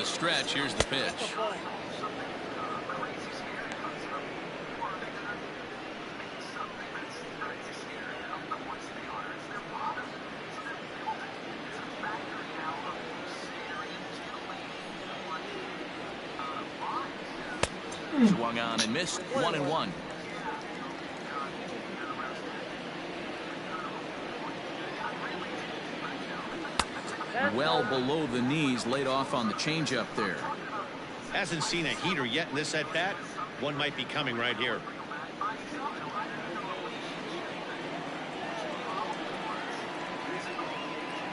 the stretch. Here's the pitch. Swung on and missed. 1-1. Well below the knees, laid off on the changeup there. Hasn't seen a heater yet in this at bat. One might be coming right here.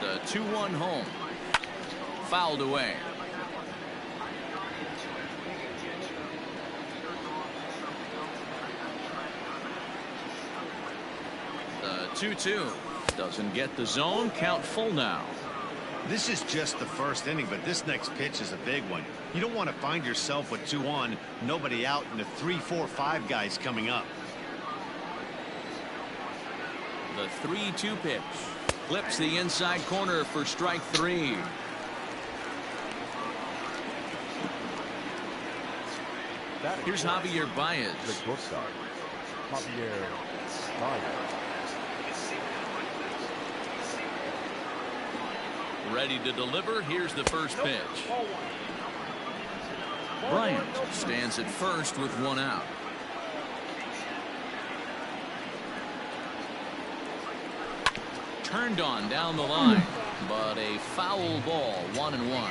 The 2-1 home. Fouled away. The 2-2 doesn't get the zone. Count full now. This is just the first inning, but this next pitch is a big one. You don't want to find yourself with 2 on, nobody out, and the 3, 4, 5 guys coming up. The 3-2 pitch. Flips the inside corner for strike 3. Here's Javier Baez. Ready to deliver. Here's the first pitch. Bryant stands at first with 1 out. Turned on down the line, but a foul ball. 1-1.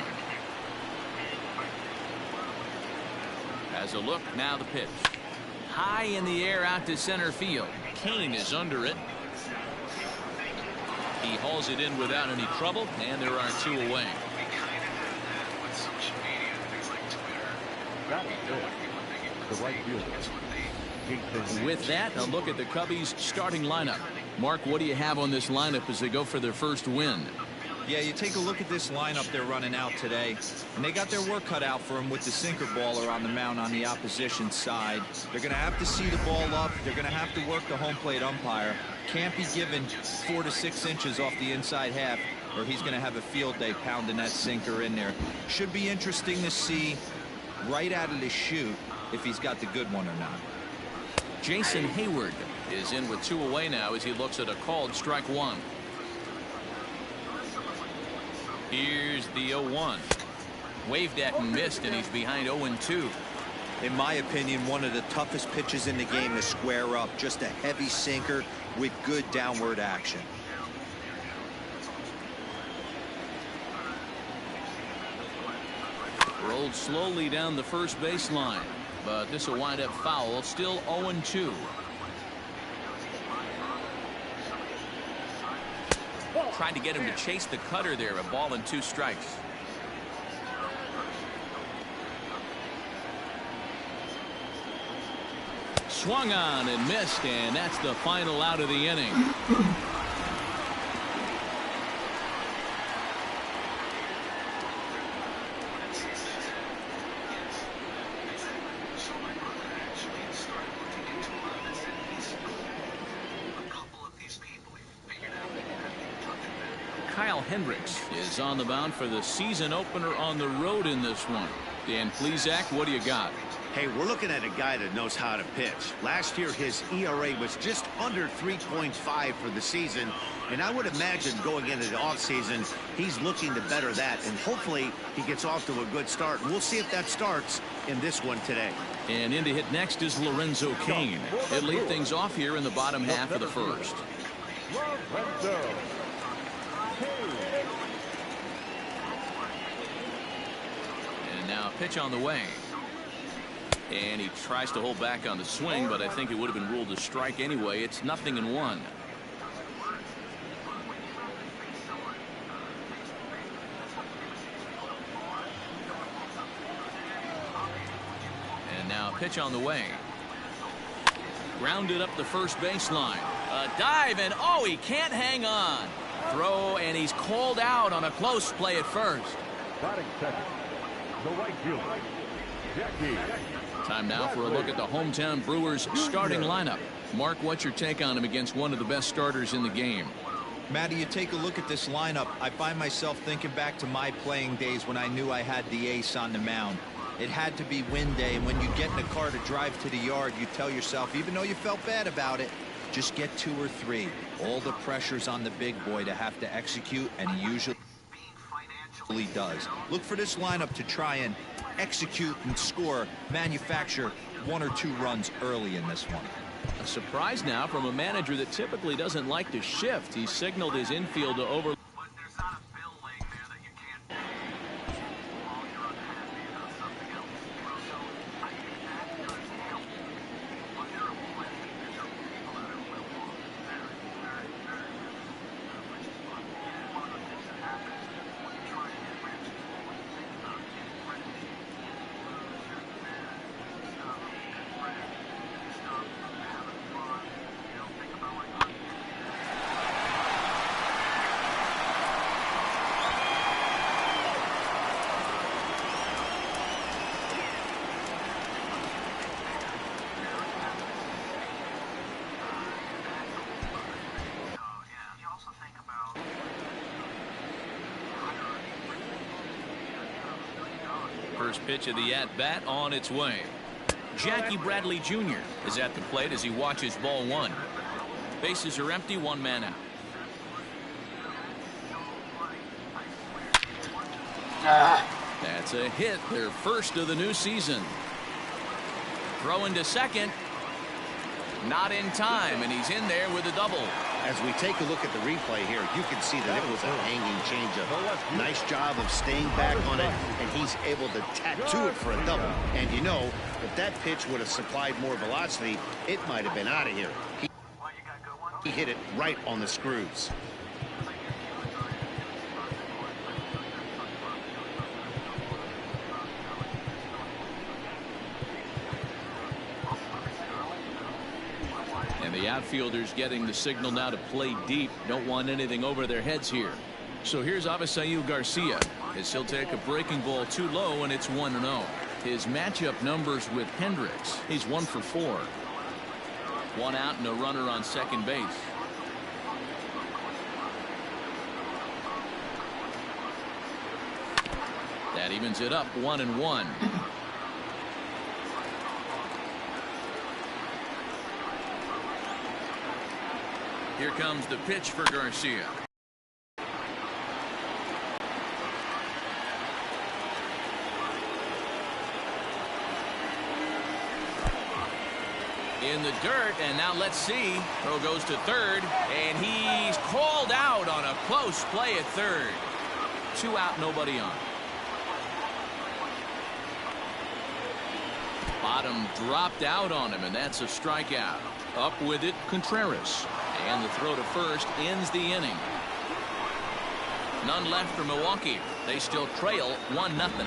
As a look, now the pitch. High in the air out to center field. Kane is under it. He hauls it in without any trouble, and there are 2 away. With that, a look at the Cubbies' starting lineup. Mark, what do you have on this lineup as they go for their first win? Yeah, you take a look at this lineup they're running out today, and they got their work cut out for them with the sinker baller on the mound on the opposition side. They're going to have to see the ball up. They're going to have to work the home plate umpire. Can't be given 4 to 6 inches off the inside half, or he's going to have a field day pounding that sinker in there. Should be interesting to see right out of the chute if he's got the good one or not. Jason Hayward is in with 2 away now as he looks at a called strike 1. Here's the 0-1. Waved at and missed, and he's behind 0-2. In my opinion, one of the toughest pitches in the game to square up. Just a heavy sinker with good downward action. Rolled slowly down the first baseline, but this will wind up foul. Still 0-2. Tried to get him to chase the cutter there. A ball and 2 strikes. Swung on and missed, and that's the final out of the inning. Hendricks is on the mound for the season opener on the road in this one. Dan Plesac, what do you got? Hey, we're looking at a guy that knows how to pitch. Last year, his ERA was just under 3.5 for the season, and I would imagine going into the offseason, he's looking to better that, and hopefully he gets off to a good start. We'll see if that starts in this one today. And in to hit next is Lorenzo Cain. He'll lead things off here in the bottom half of the first. Now pitch on the way. And he tries to hold back on the swing, but I think it would have been ruled a strike anyway. It's 0-1. And now pitch on the way. Grounded up the first baseline. A dive, and oh, he can't hang on. Throw, and he's called out on a close play at first. Batting second, the right fielder, Jackie. Time now for a look at the hometown Brewers starting lineup. Mark, what's your take on him against one of the best starters in the game? Matty, you take a look at this lineup. I find myself thinking back to my playing days when I knew I had the ace on the mound. It had to be win day, and when you get in a car to drive to the yard, you tell yourself, even though you felt bad about it, just get 2 or 3. All the pressure's on the big boy to have to execute, and he usually does. Look for this lineup to try and execute and score, manufacture 1 or 2 runs early in this one. A surprise now from a manager that typically doesn't like to shift. He signaled his infield to over. First pitch of the at-bat on its way. Jackie Bradley Jr. is at the plate as he watches ball 1. Bases are empty, 1 man out. That's a hit, their first of the new season. Throwing to second. Not in time, and he's in there with a double. As we take a look at the replay here, you can see that it was a hanging changeup. Nice job of staying back on it, and he's able to tattoo it for a double. And you know, if that pitch would have supplied more velocity, it might have been out of here. He hit it right on the screws. And the outfielders getting the signal now to play deep. Don't want anything over their heads here. So here's Avisail Garcia as he'll take a breaking ball too low, and it's 1-0. His matchup numbers with Hendricks. He's 1 for 4. 1 out and a runner on second base. That evens it up 1-1. Here comes the pitch for Garcia. In the dirt, and now let's see. Throw goes to third, and he's called out on a close play at third. 2 out, nobody on. Bottom dropped out on him, and that's a strikeout. Up with it, Contreras. And the throw to first ends the inning. None left for Milwaukee. They still trail 1-0.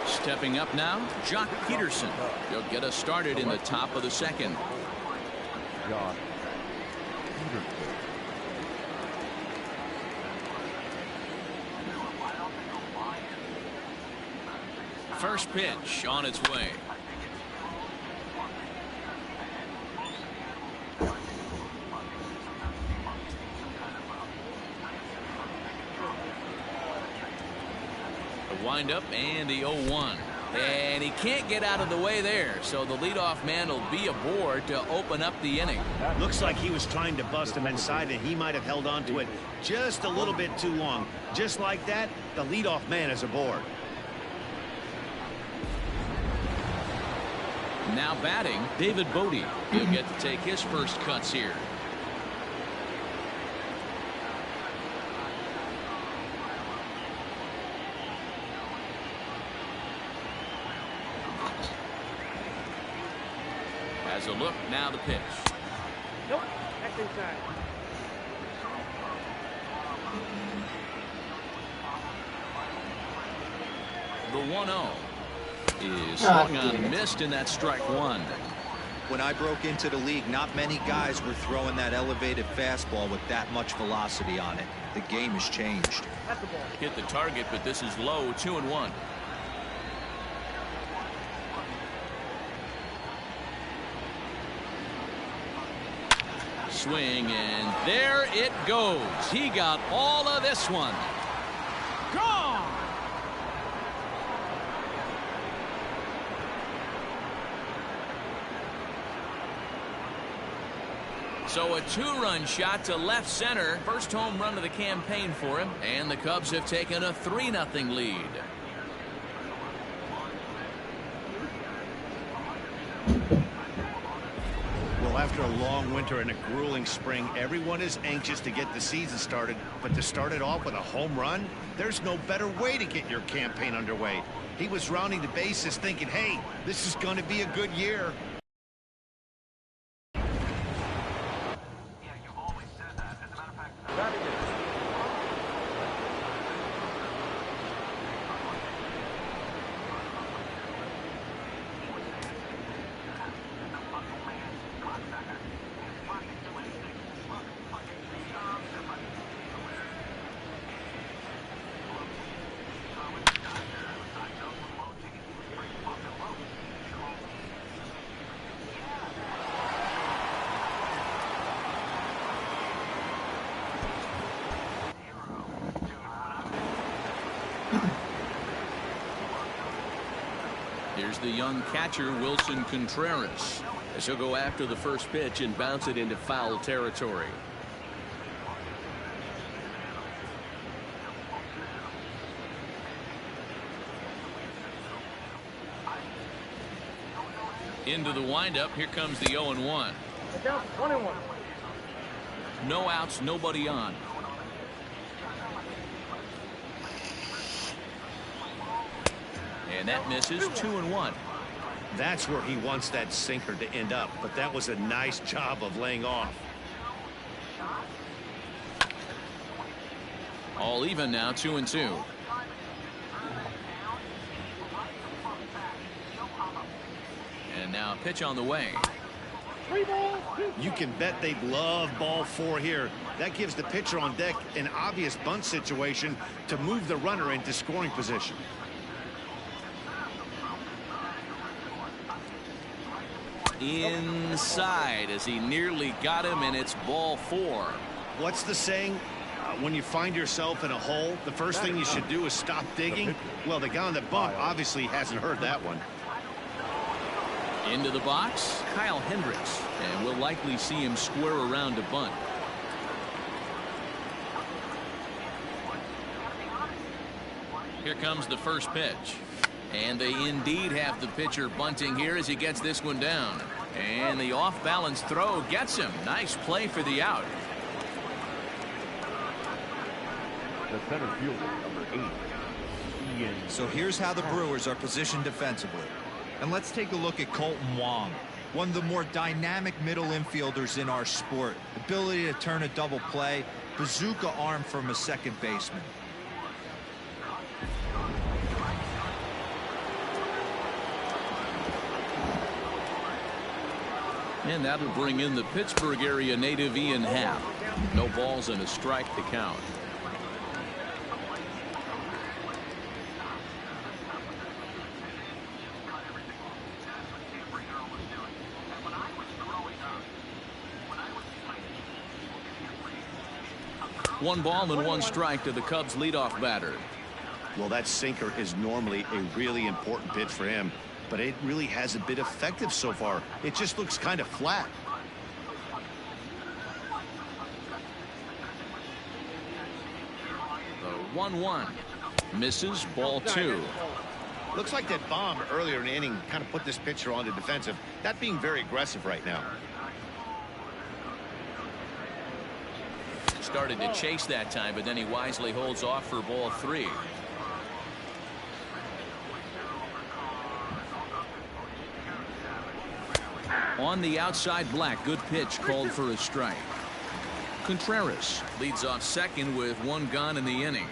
Stepping up now, Jock Peterson. He'll get us started in the top of the second. Jock Peterson. First pitch on its way. The windup and the 0-1. And he can't get out of the way there, so the leadoff man will be aboard to open up the inning. Looks like he was trying to bust him inside, and he might have held on to it just a little bit too long. Just like that, the leadoff man is aboard. Now batting, David Bodie. He'll get to take his first cuts here. As a look, now the pitch. Nope, that's inside. The 1-0 is swung on and missed, and that's strike 1. When I broke into the league, not many guys were throwing that elevated fastball with that much velocity on it. The game has changed. That's the ball. Hit the target, but this is low. 2-1. Swing, and there it goes. He got all of this one. Gone! So a two-run shot to left center. First home run of the campaign for him. And the Cubs have taken a 3-0 lead. Well, after a long winter and a grueling spring, everyone is anxious to get the season started. But to start it off with a home run, there's no better way to get your campaign underway. He was rounding the bases thinking, hey, this is going to be a good year. Here's the young catcher, Wilson Contreras, as he'll go after the first pitch and bounce it into foul territory. Into the windup. Here comes the 0-1. It's down 1-1. No outs, nobody on. And that misses. 2-1. That's where he wants that sinker to end up, but that was a nice job of laying off. All even now. 2-2. And now pitch on the way. 3 balls, 2 You can bet they'd love ball 4 here. That gives the pitcher on deck an obvious bunt situation to move the runner into scoring position. Inside as he nearly got him, and it's ball 4. What's the saying? When you find yourself in a hole, the first thing you should do is stop digging. Well, the guy on the bump obviously hasn't heard that one. Into the box, Kyle Hendricks, and we'll likely see him square around to bunt. Here comes the first pitch. And they indeed have the pitcher bunting here as he gets this one down. And the off-balance throw gets him. Nice play for the out. The center fielder, number 8, Ian. So here's how the Brewers are positioned defensively. And let's take a look at Colton Wong, one of the more dynamic middle infielders in our sport. Ability to turn a double play, bazooka arm from a second baseman. And that'll bring in the Pittsburgh area native Ian Happ. No balls and a strike to count. One ball and 1 strike to the Cubs leadoff batter. Well, that sinker is normally a really important pitch for him, but it really hasn't been effective so far. It just looks kind of flat. The 1-1 misses. Ball 2. Looks like that bomb earlier in the inning kind of put this pitcher on the defensive. Not being very aggressive right now. Started to chase that time, but then he wisely holds off for ball 3. On the outside, Black. Good pitch called for a strike. Contreras leads off second with 1 gone in the inning.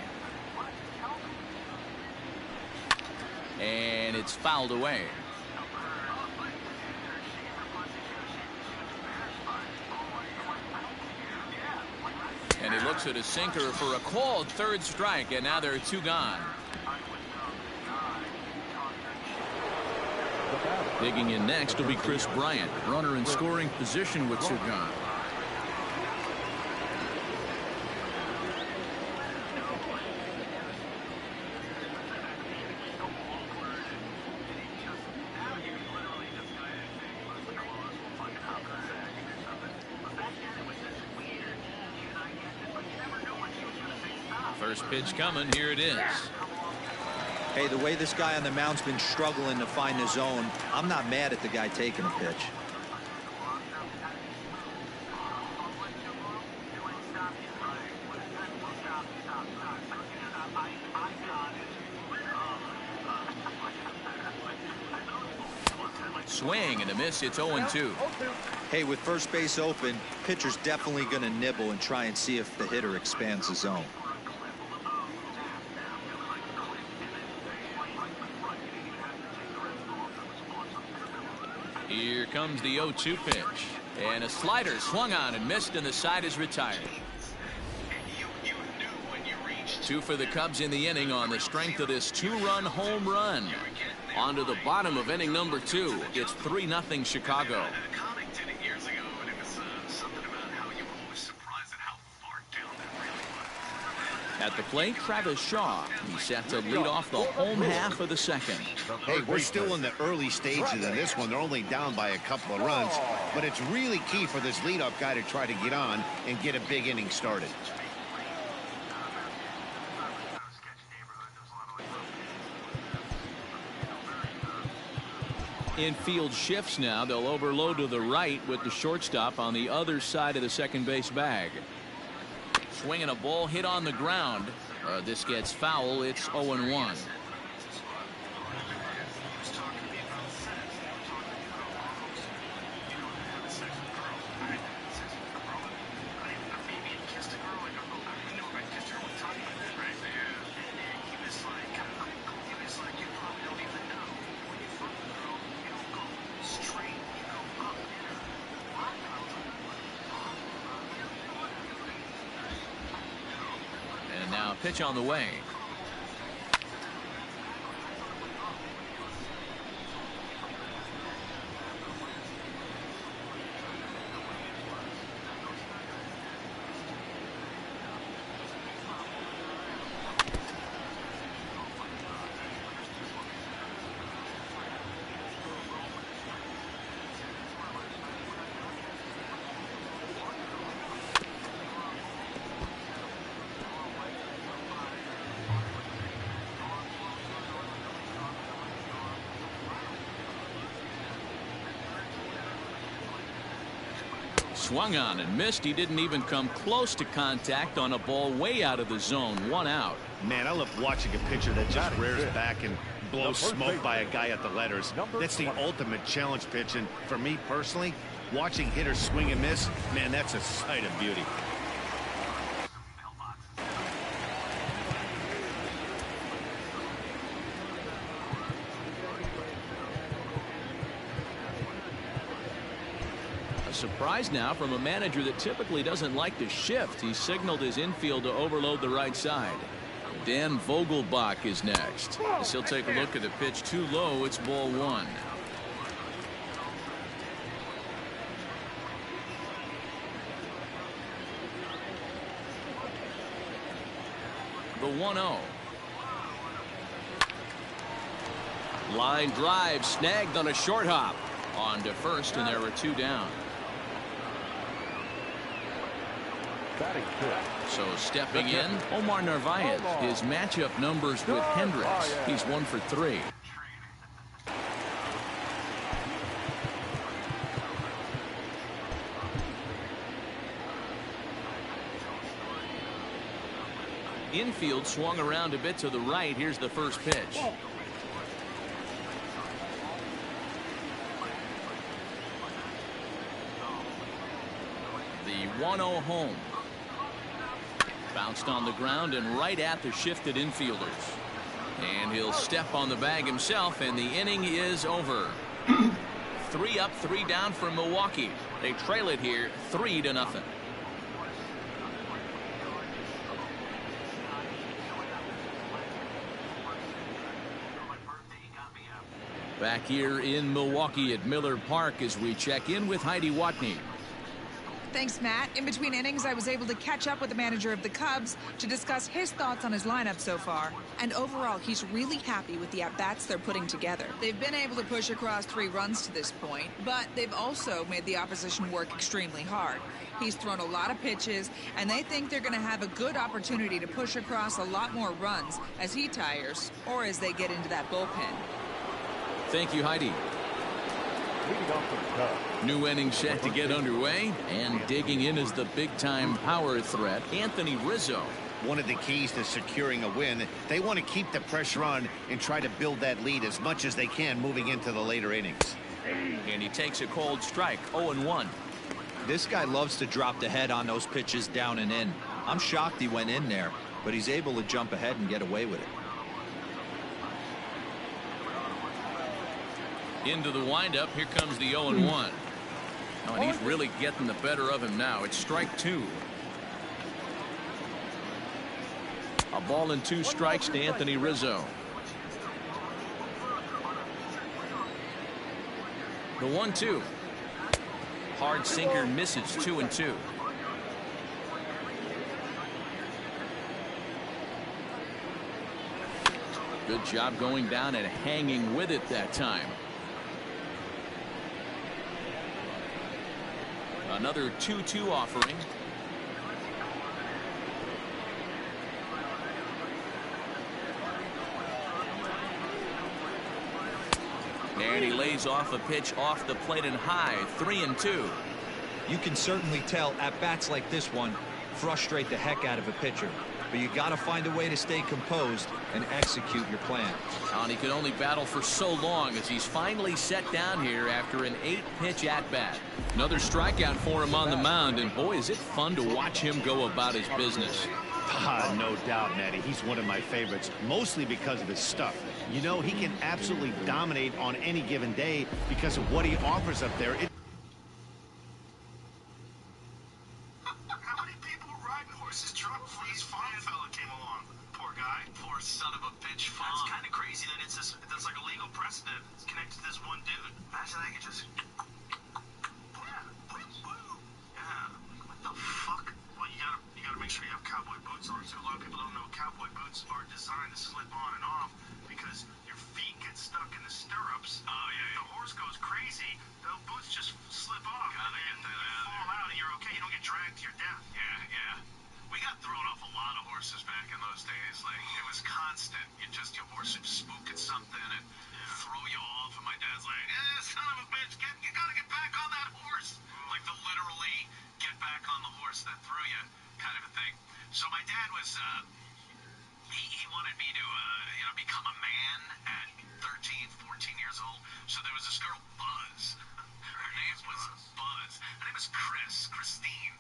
And it's fouled away. looks at a sinker for a called third strike, and now there are 2 gone. Digging in next will be Chris Bryant. Runner in scoring position with 2 gone. First pitch coming. Here it is. Hey, the way this guy on the mound's been struggling to find the zone, I'm not mad at the guy taking a pitch. Swing and a miss. It's 0-2. Hey, with first base open, pitcher's definitely going to nibble and try and see if the hitter expands the zone. Here comes the 0-2 pitch. And a slider swung on and missed, and the side is retired. 2 for the Cubs in the inning on the strength of this 2-run home run. On to the bottom of inning number 2. It's 3-0 Chicago. At the plate, Travis Shaw. He's set to lead off the home half of the second. Hey, we're still in the early stages of this one. They're only down by a couple of runs, but it's really key for this leadoff guy to try to get on and get a big inning started. Infield shifts now. They'll overload to the right with the shortstop on the other side of the second base bag. Swinging a ball hit on the ground. This gets foul. It's 0-1. Now pitch on the way. Swung on and missed. He didn't even come close to contact on a ball way out of the zone. 1 out. Man, I love watching a pitcher that just rears back and blows smoke by a guy at the letters. That's the ultimate challenge pitch, and for me personally, watching hitters swing and miss, man, that's a sight of beauty. Surprise now from a manager that typically doesn't like to shift. He signaled his infield to overload the right side. Dan Vogelbach is next. As he'll take a look at the pitch too low. It's ball 1. The 1-0. Line drive snagged on a short hop. On to first, and there were 2 down. So stepping in, Omar Narvaez. His matchup numbers with Hendricks. He's 1 for 3. Infield swung around a bit to the right. Here's the first pitch. The 1-0 home. Bounced on the ground and right at the shifted infielders. And he'll step on the bag himself, and the inning is over. 3 up, 3 down for Milwaukee. They trail it here 3-0. Back here in Milwaukee at Miller Park as we check in with Heidi Watney. Thanks, Matt. In between innings, I was able to catch up with the manager of the Cubs to discuss his thoughts on his lineup so far. And overall, he's really happy with the at-bats they're putting together. They've been able to push across 3 runs to this point, but they've also made the opposition work extremely hard. He's thrown a lot of pitches, and they think they're going to have a good opportunity to push across a lot more runs as he tires or as they get into that bullpen. Thank you, Heidi. Leading off for the Cubs. New inning set to get underway, and digging in is the big-time power threat, Anthony Rizzo. One of the keys to securing a win, they want to keep the pressure on and try to build that lead as much as they can moving into the later innings. And he takes a cold strike, 0-1. This guy loves to drop the head on those pitches down and in. I'm shocked he went in there, but he's able to jump ahead and get away with it. Into the windup, here comes the 0-1. Oh, and he's really getting the better of him now. It's strike 2. A ball and 2 strikes to Anthony Rizzo. The 1-2. Hard sinker misses, 2-2. Good job going down and hanging with it that time. Another 2-2 offering. And he lays off a pitch off the plate and high, 3-2. You can certainly tell at bats like this one frustrate the heck out of a pitcher, but you got to find a way to stay composed and execute your plan. And he could only battle for so long as he's finally set down here after an 8-pitch at-bat. Another strikeout for him on the mound, and boy, is it fun to watch him go about his business. No doubt, Matty. He's one of my favorites, mostly because of his stuff. You know, he can absolutely dominate on any given day because of what he offers up there. How many people were riding horses truck before this farm fella came along? Poor guy. Poor son of a bitch farm. It's kind of crazy that that's like a legal precedent. It's connected to this one dude. Imagine I could just... Yeah. What the fuck? Well, you gotta make sure you have cowboy boots on. So a lot of people don't know cowboy boots are designed to slip on and off because your feet get stuck in the stirrups. Oh, yeah. The horse goes crazy, the boots just slip off. Gotta get that out. You fall out and you're okay. You don't get dragged to your death. Yeah. We got thrown off a lot of horses back in those days. Like, it was constant. Your horse would spook at something and throw you off. And my dad's like, son of a bitch, you gotta get back on that horse. Like, the literally get back on the horse that threw you kind of a thing. So my dad was, he wanted me to, become a man at 13, 14 years old. So there was this girl, Buzz. Her name was Buzz. Her name was Christine.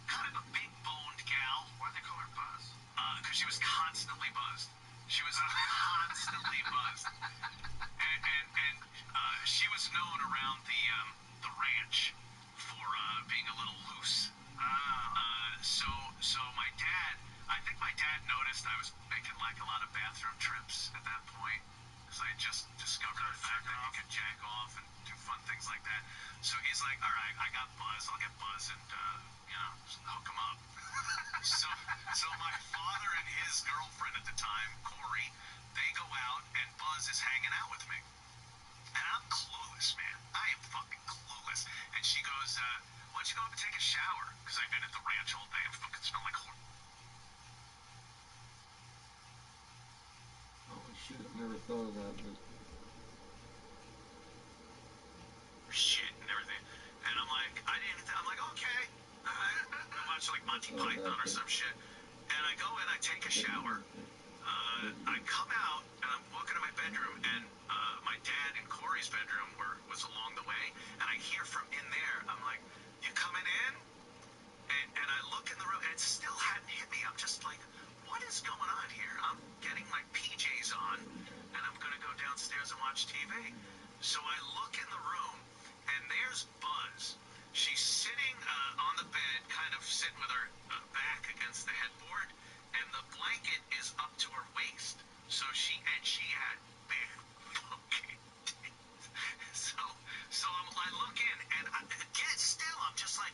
Kind of a big-boned gal. Why'd they call her Buzz? Because she was constantly buzzed. She was constantly buzzed. And she was known around the ranch for being a little loose. So my dad, I think my dad noticed I was making like a lot of bathroom trips at that point, because I just discovered the fact that you could jack off and do fun things like that. So he's like, all right, I got Buzz, I'll get Buzz and hook him up. so my father and his girlfriend at the time, Corey, they go out and Buzz is hanging out with me. And I'm clueless, man. I am fucking clueless. And she goes, why don't you go up and take a shower? Because I've been at the ranch all day and fucking smell like horse. Oh shit, I never thought of that, but... Shit and everything. And I'm like, I'm like, okay. I watch like Monty Python or some shit. And I go in, I take a shower. I come out and I'm walking to my bedroom, and my dad and Corey's bedroom was along the way, and I hear from in there, I'm like, you coming in? And I look in the room, and it still hadn't hit me. I'm just like, what is going on here? I'm getting my PJs on, and I'm going to go downstairs and watch TV. So I look in the room, and there's Buzz. She's sitting on the bed, kind of sitting with her back against the headboard, and the blanket is up to her waist. So she had big fucking So I look in, and again, still, I'm just like,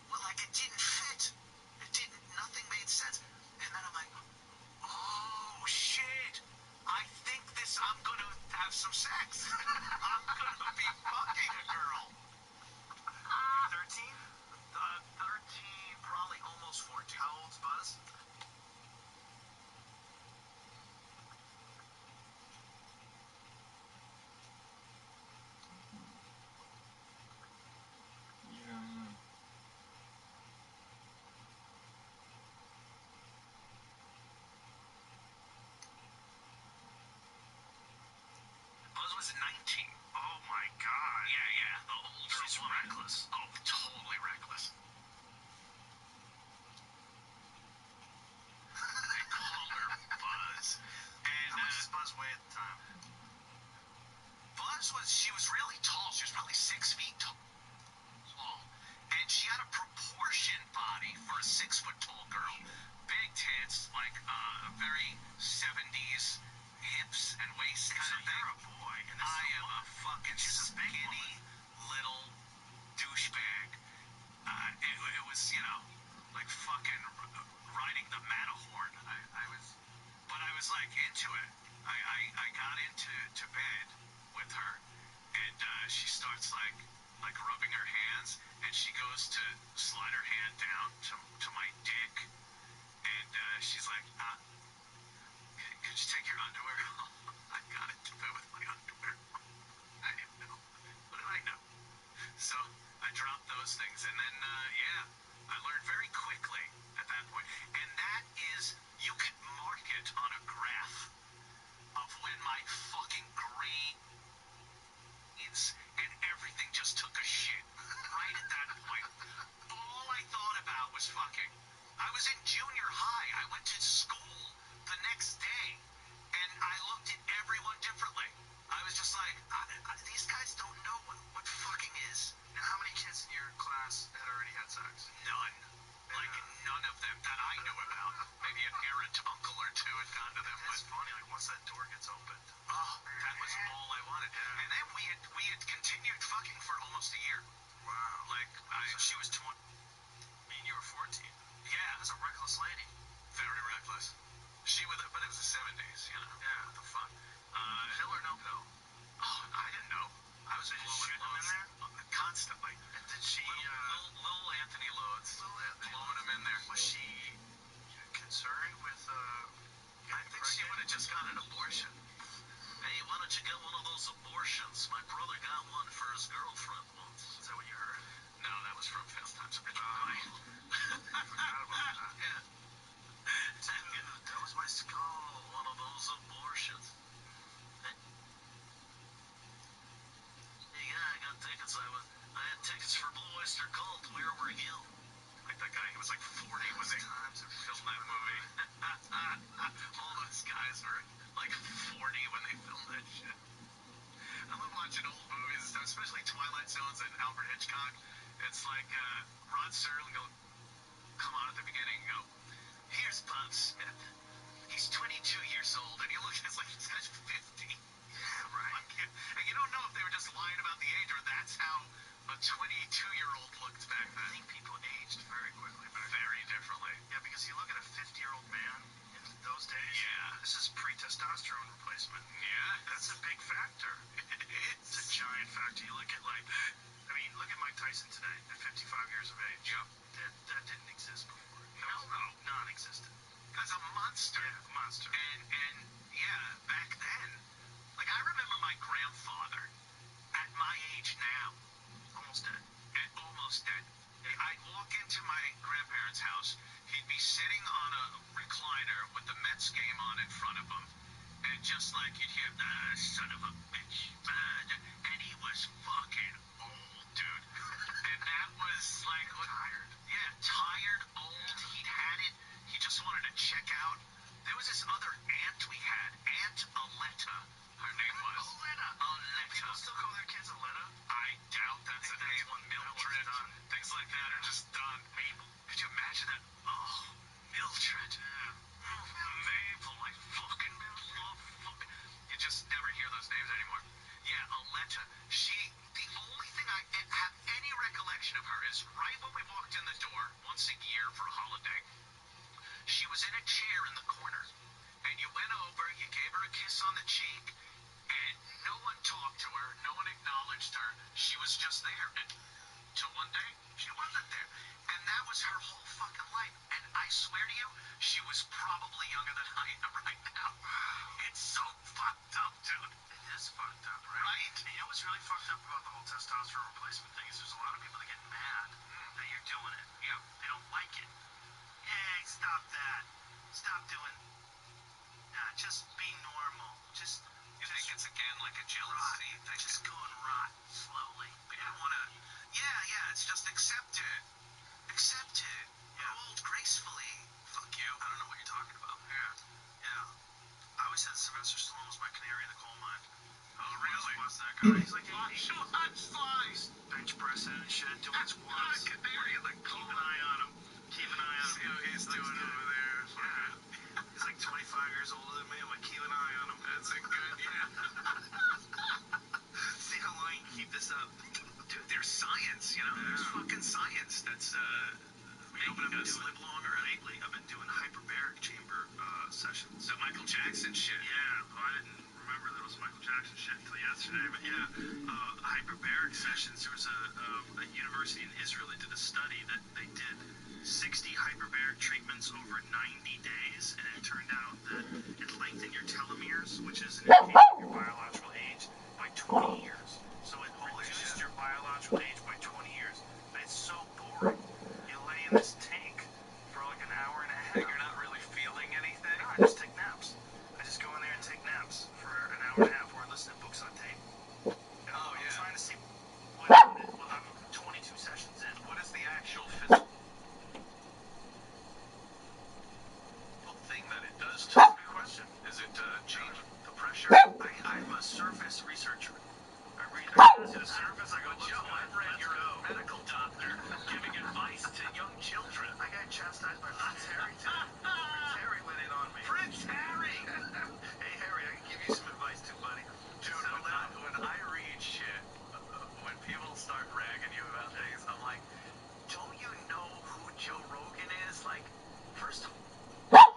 well, like it didn't fit. It didn't, nothing made sense. And then I'm like, oh, shit. I think I'm going to have some sex. I'm going to be fucking a girl. 13? 13, probably almost 14. How old's Buzz? Yeah, I know. Buzz was 19. Oh my god. Yeah. The older She's woman. Reckless. Oh, totally reckless. They called her Buzz. And how much does Buzz weigh at the time? She was really tall. She was probably 6 feet tall. And she had a proportioned body for a 6 foot tall girl. Big tits, like very 70s hips and waist kind of thing. You're a boy. And I am a fucking skinny little douchebag. It was, like fucking riding the Matterhorn. But I was like into it. I got into bed with her, and she starts like rubbing her hands, and she goes to slide her hand down to my dick, and she's like, could you take your underwear off? I got into bed with my underwear. I didn't know. What did I know? So I dropped those things, and then I learned very quickly at that point, and that is, you could mark it on a graph of when my fucking grades and everything just took a shit. Right at that point, all I thought about was fucking. I was in junior high. I went to school the next day, and I looked at everyone differently. I was just like, these guys don't know what fucking is. Now, how many kids in your class had already had sex? None. Like, none of them that I knew about. Maybe an errant uncle or two had gone to them. It's funny, like, once that door gets opened. Oh, that was all I wanted. Yeah. And then we had continued fucking for almost a year. Wow. Like, so she was 20. I mean, you were 14. Yeah. That's a reckless lady. Very reckless. But it was the 70s, Yeah, what the fuck? Pill or no pill? Oh, I didn't know. I was blowing loads. Constantly. And did she, little Anthony loads. Blowing them in there. Was she concerned with, I think pregnant? She would have just got an abortion. Hey, why don't you get one of those abortions? My brother got one for his girlfriend once. Is that what you heard? No, that was from Fast Times at Ridgemont High. I forgot about that. Yeah. That was my skull. One of those abortions. Yeah, I got tickets. I had tickets for Blue Oyster Cult. Where were you? Like that guy, he was like 40 when they filmed that movie. All those guys were like 40 when they filmed that shit. I love watching old movies and stuff, especially Twilight Zones and Alfred Hitchcock. It's like Rod Serling will come on at the beginning and go, here's Bob Smith. He's 22 years old, and you look at it, it's like this guy's 50. Yeah, right. And you don't know if they were just lying about the age or that's how a 22-year-old looked back then. I think people aged very quickly back then. Very differently. Yeah, because you look at a 50-year-old man in those days. Yeah. This is pre-testosterone replacement. Yeah. That's a big factor. It's a giant factor. You look at look at Mike Tyson today at 55 years of age. Yep. That didn't exist before. No. Non-existent. That's a monster. Yeah, a monster. And yeah, back then, like I remember my grandfather at my age now, almost dead. Almost dead. I'd walk into my grandparents' house. He'd be sitting on a recliner with the Mets game on in front of him, and just like you'd hear, son of a bitch, and he was fucking old, dude. And that was like tired. Yeah, tired, old. He'd had it. He just wanted to check out. There was this other aunt we had, Aunt Aletta. Her name was Aletta. People still call their kids Aletta? I doubt that's a name. Mildred, things like that are just done. Mabel. Could you imagine that? Oh, Mildred. Yeah. Mabel, I fucking love. You just never hear those names anymore. Yeah, Aletta. The only here for a holiday. She was in a chair in the corner, and you went over, you gave her a kiss on the cheek, and no one talked to her, no one acknowledged her. She was just there. And till one day, she wasn't there. And that was her whole fucking life. And I swear to you, she was probably younger than I am right now. It's so fucked up, dude. It is fucked up, right? Right. And you know what's really fucked up about the whole testosterone replacement thing is there's a lot of people that get mad that you're doing it. Yeah. They don't like it. Hey, stop that. Stop doing. Just be normal. You think it's again like a jealousy thing? Just go and rot slowly. But you don't want to. Yeah. It's just accept it. Accept it. Yeah. Old gracefully. Fuck you. I don't know what you're talking about. Yeah. I always said Sylvester Stallone was my canary in the coal mine. Oh, really? What's that guy? He's like, watch slice. Bench pressing and shit, doing squats. Canary in the coal. Keep an eye on him. Keep an eye on him. See how he's doing over there. Yeah. He's like 25 years older than me. I'm like, keep an eye on him. That's a good, See how long you can keep this up. Dude, there's science, There's fucking science that's making us live longer. Lately, I've been doing hyperbaric chamber sessions. That Michael Jackson shit. Yeah, well, I didn't remember that it was Michael Jackson shit until yesterday. But hyperbaric sessions. There was a university in Israel that did a study that they did 60 hyperbaric treatments over 90 days, and it turned out that it lengthened your telomeres, which is an indicator of your biological age, by 20 years. So it reduced your biological age by 20 years. But it's so boring. You lay in this tank for like an hour and a half. You're not really feeling anything? No, I just take naps. I just go in there and take naps for an hour and a half or listen to books on tape. I'm trying to see what I'm 22 sessions in. What is the actual physical thing that it does to the question? Is it change the pressure? I'm a surface researcher. I read to the surface. I go, Joe, I've read you're a medical doctor giving advice to young children. I got chastised by Prince Harry today. Prince Harry went in on me. Prince Harry! Hey, Harry, I can give you some advice too, buddy. Dude, when I read shit, when people start ragging you about things, I'm like, don't you know who Joe Rogan is? Like, first of all,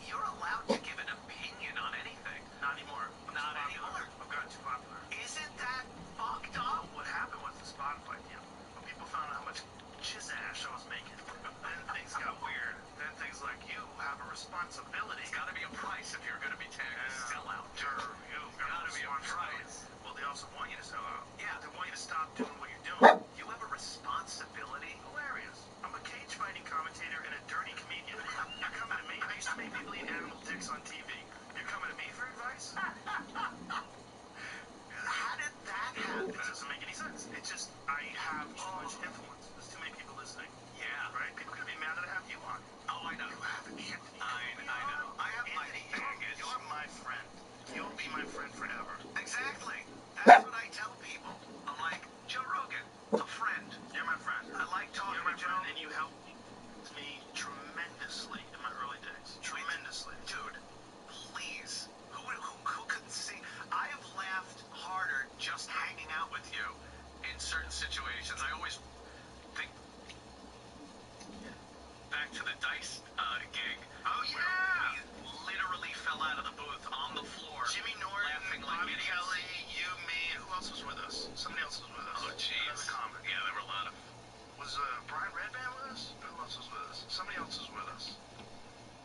you're allowed to give an opinion on anything. Not anymore. Not anymore. I've gotten too popular. Isn't that fucked up? What happened was the Spotify deal. When people found out how much chizash I was making, then things got weird. Then things like, you have a responsibility. It's got to be a price if you're going to be tagged as sellout. Sure, you've got to be a price. Well, they also want you to sell out. Yeah, they want you to stop doing what you're doing. You have a responsibility. Hilarious. I'm a cage fighting commentator and a dirty comedian. You're coming to me. I used to make people eat animal dicks on TV. You're coming to me for advice? How did that happen? It doesn't make any sense. It's just, I have too much influence. There's too many people listening. Yeah. Right? People are going to be mad that I have you on. Oh, I know. You have Anthony. I know. I have Anthony. You're my friend. You'll be my friend forever. Exactly. That's what I tell people. I'm like, Joe Rogan, a friend. You're my friend. I like talking to Joe. And you helped me tremendously in my early days. Tremendously. Dude, please. Who couldn't see? I have laughed harder just hanging out with you in certain situations. I always think back to the Dice gig. Oh, yeah. We literally fell out of the booth on the floor. Jimmy Norton, laughing like Bobby idiots. Kelly, you, me, who else was with us? Somebody else was with us. Oh, jeez. Another comic. Yeah, there were a lot of. Was Brian Redband with us? Who else was with us? Somebody else was with us.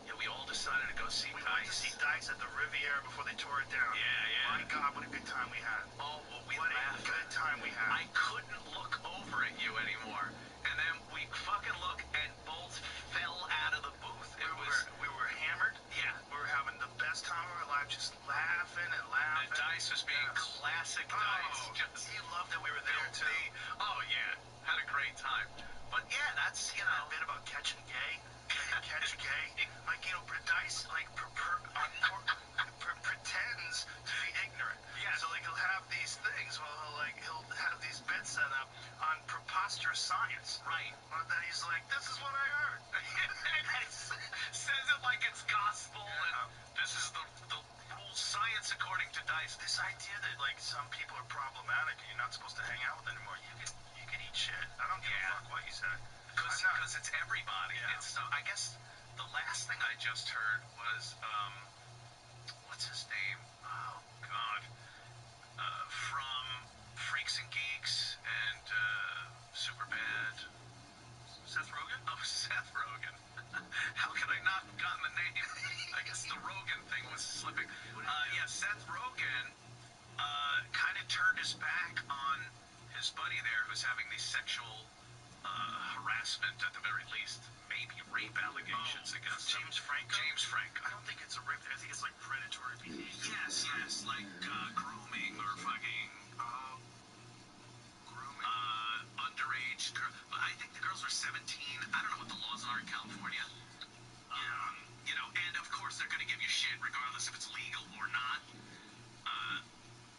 Yeah, we all decided to go see Dice. We went to see Dice at the Riviera before they tore it down. Yeah. My God, what a good time we had. Oh, well, what laughed. A good time we had. I couldn't look over at you anymore. And then we fucking looked and both fell out of the booth. We were hammered. Yeah. We were having the best time of our life, just laughing and laughing. The Dice was being classic Dice. He loved that we were there, too. Oh, yeah. Had a great time. But, yeah, that's, that bit about catching gay. Catch gay. Like, Dice, like, pretends to be ignorant. Yeah. So, like, he'll have these things. Well, he'll have these bits set up on preposterous science. Right. That he's like, this is what I heard. Says it like it's gospel. Yeah. And this is the whole science according to Dice. This idea that, like, some people are problematic and you're not supposed to hang out with anymore. You can eat shit. I don't give a fuck what you say. Because because it's everybody. Yeah. It's I guess the last thing I just heard was what's his name? Oh God, from Freaks and Geeks and Superbad. Seth Rogen? Oh, Seth Rogen. How could I not have gotten the name? I guess the Rogen thing was slipping. Yeah, Seth Rogen kind of turned his back on his buddy there who's having these sexual harassment, at the very least, maybe rape allegations against James Franco? James Franco. I don't think it's a rape. I think it's like predatory behavior. Yes, like grooming or fucking underage girl. I think the girls were 17. I don't know what the laws are in California. You know, and of course they're going to give you shit regardless if it's legal or not.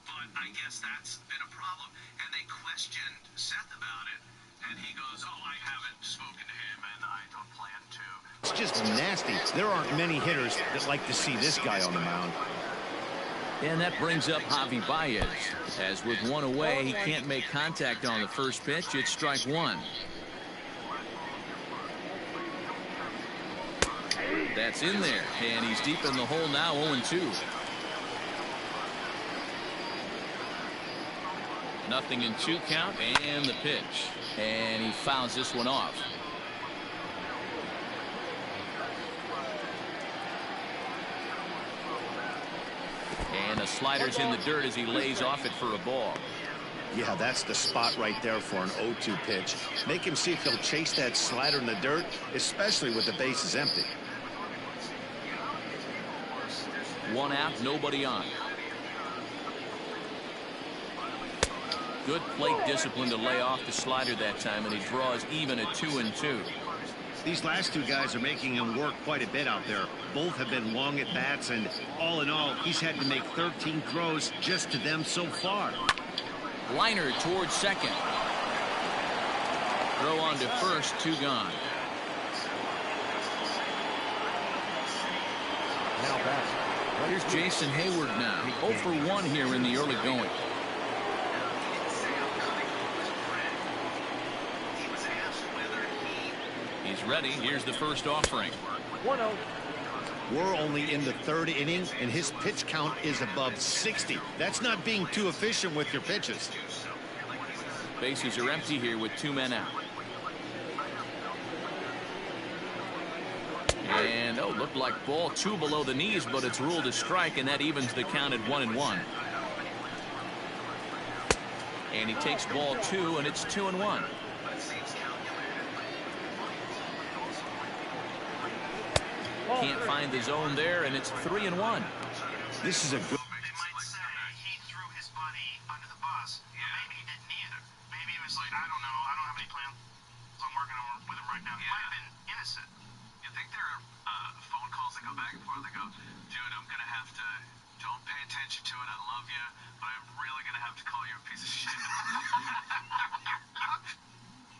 But I guess that's been a problem. And they questioned Seth about it. And he goes, oh, I haven't spoken to him and I don't plan to. It's just nasty. There aren't many hitters that like to see this guy on the mound. And that brings up Javi Baez. As with one away, he can't make contact on the first pitch. It's strike one. That's in there, and he's deep in the hole now, 0-2. Nothing in 2 count, and the pitch. And he fouls this one off. And the slider's in the dirt as he lays off it for a ball. Yeah, that's the spot right there for an 0-2 pitch. Make him see if he'll chase that slider in the dirt, especially with the bases empty. 1 out, nobody on. Good plate discipline to lay off the slider that time, and he draws even at 2-2. These last 2 guys are making him work quite a bit out there. Both have been long at bats, and all in all, he's had to make 13 throws just to them so far. Liner towards second. Throw on to first, 2 gone. Now back. Here's Jason Hayward now. 0 for 1 here in the early going. He's ready. Here's the first offering. 1-0. We're only in the 3rd inning, and his pitch count is above 60. That's not being too efficient with your pitches. Bases are empty here with 2 men out. And, oh, looked like ball 2 below the knees, but it's ruled a strike, and that evens the count at 1-1. And he takes ball 2, and it's 2-1. Can't find the zone there, and it's 3-1. This is a good. They might say he threw his buddy under the bus. Yeah. Maybe he didn't either. Maybe he was like, I don't know. I don't have any plans. I'm working with him right now. He might have been innocent. You think there are phone calls that go back and forth? They go, dude, I'm going to have to, don't pay attention to it. I love you, but I'm really going to have to call you a piece of shit.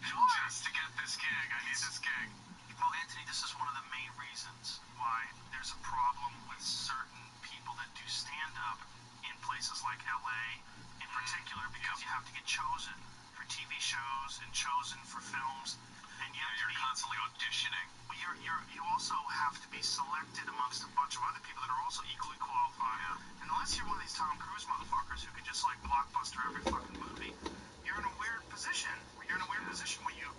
Just to get this gig. I need this gig. Well, Anthony, this is one of the main reasons why there's a problem with certain people that do stand-up in places like LA in particular, because you have to get chosen for TV shows and chosen for films, and you're constantly auditioning. Well, you also have to be selected amongst a bunch of other people that are also equally qualified. Yeah. And unless you're one of these Tom Cruise motherfuckers who can just like blockbuster every fucking movie, you're in a weird position. You're in a weird position where your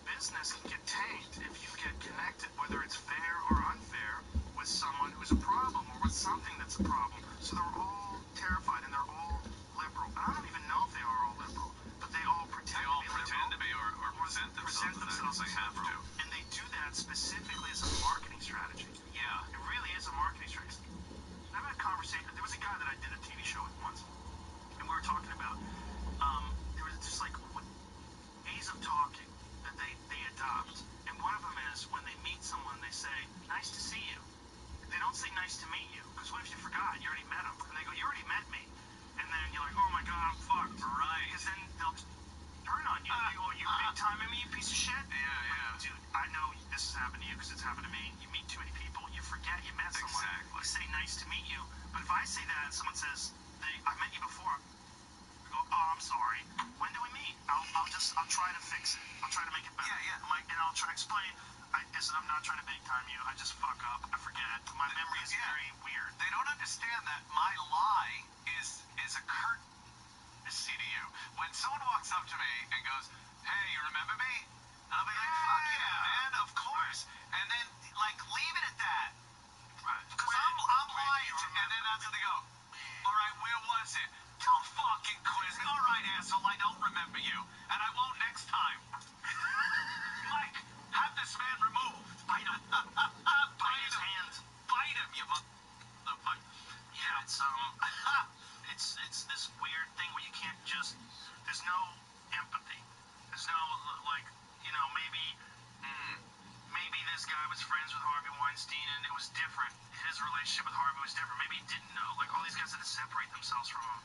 business can get tanked if you get connected, whether it's fair or unfair, with someone who's a problem or with something that's a problem. So they're all terrified and they're all liberal. And I don't even know if they are all liberal, but they all pretend to be or present themselves they have to. And they do that specifically as a marketing strategy. Yeah. It really is a marketing strategy. I had a conversation. There was a guy that I did a TV show with once, and we were talking about there was just like ways of talking that they adopt, and one of them is when they meet someone, they say, nice to see you. They don't say nice to meet you, because what if you forgot? You already met them. And they go, you already met me. And then you're like, oh my God, I'm fucked. Right. Because then they'll turn on you. They go, you big time at me, you piece of shit. Yeah. Dude, I know this has happened to you because it's happened to me. You meet too many people, you forget you met someone. Exactly. You say nice to meet you. But if I say that and someone says, I met you before, I go, Oh, I'm sorry. When do we meet? I'll try to fix it. I'll try to make it better. Yeah, yeah. And I'll try to explain. Listen, I'm not trying to big time you. I just fuck up. I forget. My memory is very weird. They don't understand that my lie is a courtesy to you. When someone walks up to me and goes, "Hey, you remember me?" I'll be like, "Fuck yeah, man, of course." And then, like, leave it at that. Right. Because I'm lying, and then that's when they go, "All right, where was it?" Don't fucking quiz me. All right, asshole, I don't remember you. And I won't next time. Mike, have this man removed. Bite him. Bite his him. hands. Bite him, you motherfucker. Yeah, it's this weird thing where you can't just. There's no empathy. There's no like, maybe this guy was friends with Harvey Weinstein and it was different. His relationship with Harvey was different. Maybe he didn't know. Like all these guys had to separate themselves from him,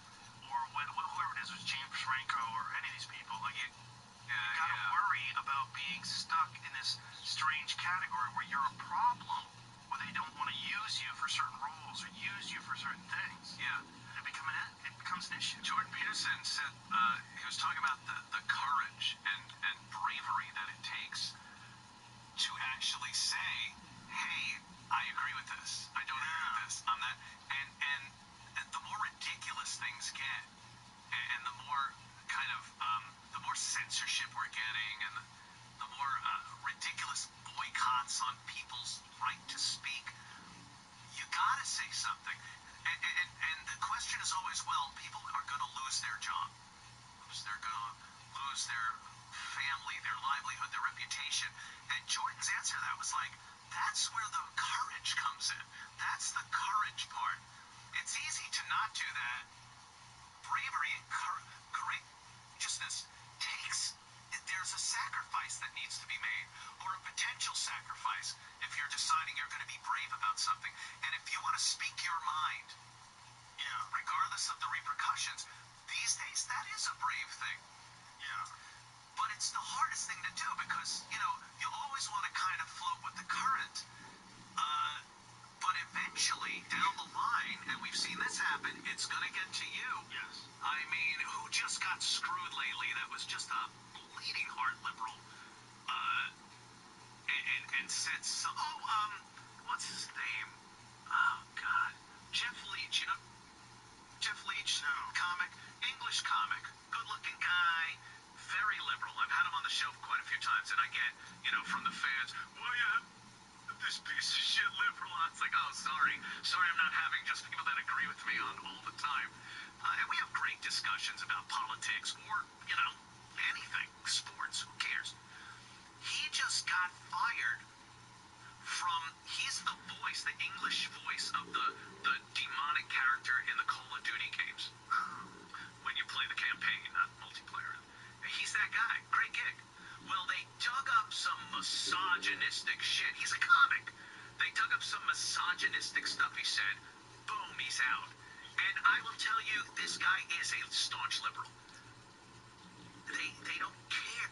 or whoever it is, was James Franco or any of these people. Like you gotta worry about being stuck in this strange category where you're a problem, where they don't want to use you for certain roles or use you for certain things. Yeah. It becomes an issue. Jordan Peterson said, he was talking about the courage and bravery that it takes to actually say, "Hey, I agree with this. I don't agree with this. I'm not." And the more ridiculous things get, and the more kind of the more censorship we're getting, and the more ridiculous boycotts on people's right to speak, you gotta say something. And the question is always, well, people are going to lose their job. They're going to lose their family, their livelihood, their reputation. And Jordan's answer to that was like, that's where the courage comes in. That's the courage part. It's easy to not do that. Bravery and courageousness there's a sacrifice that needs to be made, or a potential sacrifice if you're deciding you're going to be brave about something. And if you want to speak your mind, regardless of the repercussions, these days that is a brave thing. Yeah. But it's the hardest thing to do because, you always want to kind of float with the current. But eventually, down the line, and we've seen this happen, it's going to get to you. Yes. I mean, who just got screwed lately? That was just a bleeding heart liberal. And said so. What's his name? Oh, God. Jeff Leach, Jeff Leach, comic, English comic, good-looking guy, very liberal. I've had him on the show quite a few times, and I get, from the fans, well, yeah, this piece of shit liberal. It's like, oh, sorry, I'm not having just people that agree with me on all the time. And we have great discussions about politics or, anything, sports, who cares? He just got fired he's the voice, the English voice of the demonic character in the Call of Duty games. When you play the campaign, not multiplayer. He's that guy. Great gig. Well, they dug up some misogynistic shit. He's a comic. They dug up some misogynistic stuff he said. Boom, he's out. And I will tell you, this guy is a staunch liberal. They don't care.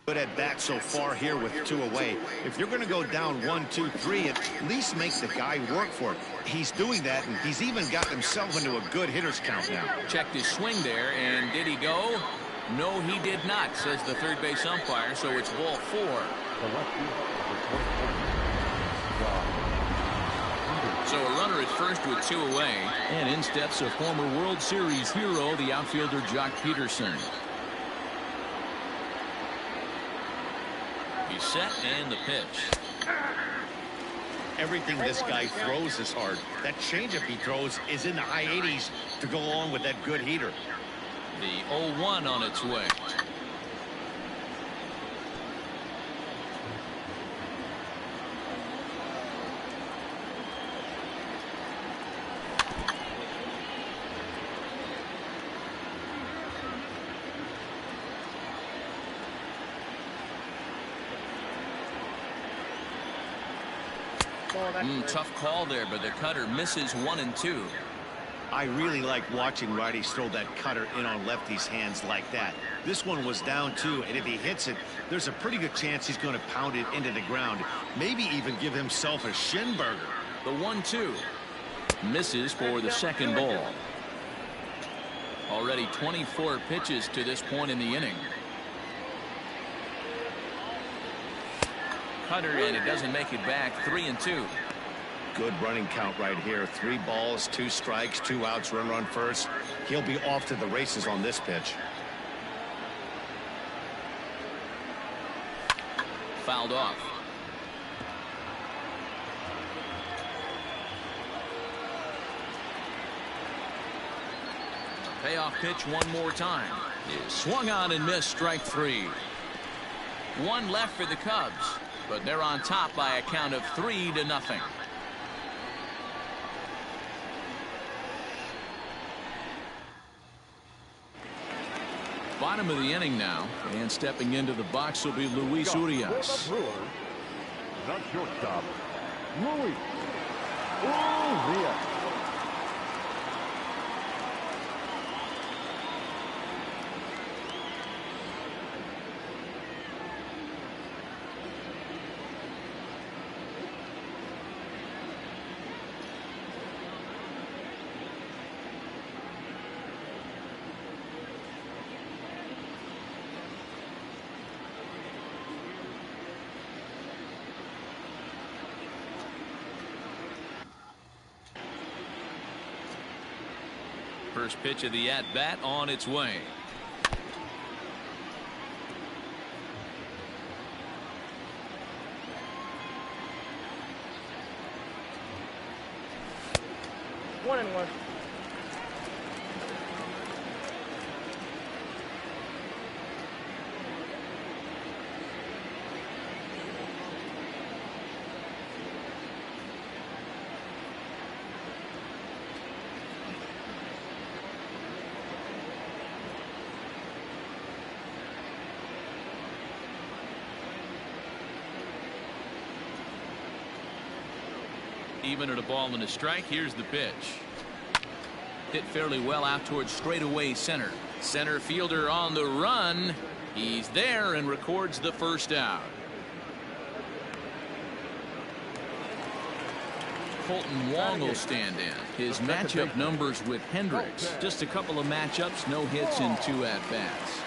Good at bat so far here with 2 away. If you're going to go down 1, 2, 3, at least make the guy work for it. He's doing that, and he's even gotten himself into a good hitter's count now. Checked his swing there, and did he go? No, he did not, says the third base umpire, so it's ball 4. So a runner at first with 2 away. And in steps a former World Series hero, the outfielder Jock Peterson. He's set, and the pitch. Everything this guy throws is hard. That changeup he throws is in the high 80s to go along with that good heater. The 0-1 on its way. Tough call there, but the cutter misses 1 and 2. I really like watching righties throw that cutter in on lefties' hands like that. This one was down 2, and if he hits it, there's a pretty good chance he's going to pound it into the ground. Maybe even give himself a shin burger. The 1-2 misses for the second ball. Already 24 pitches to this point in the inning. Cutter, and it doesn't make it back. 3 and 2. Good running count right here. 3 balls, 2 strikes, 2 outs, runner on first. He'll be off to the races on this pitch. Fouled off. Payoff pitch one more time. Is swung on and missed. Strike 3. 1 left for the Cubs, but they're on top by a count of 3-0. Bottom of the inning now, and stepping into the box will be Luis Urias. The shortstop, Luis Urias. First pitch of the at-bat on its way. One and 1. Even at a ball and a strike. Here's the pitch. Hit fairly well out towards straightaway center. Center fielder on the run. He's there and records the first out. Colton Wong will stand in. His matchup numbers with Hendricks. Just a couple of matchups, no hits in 2 at-bats.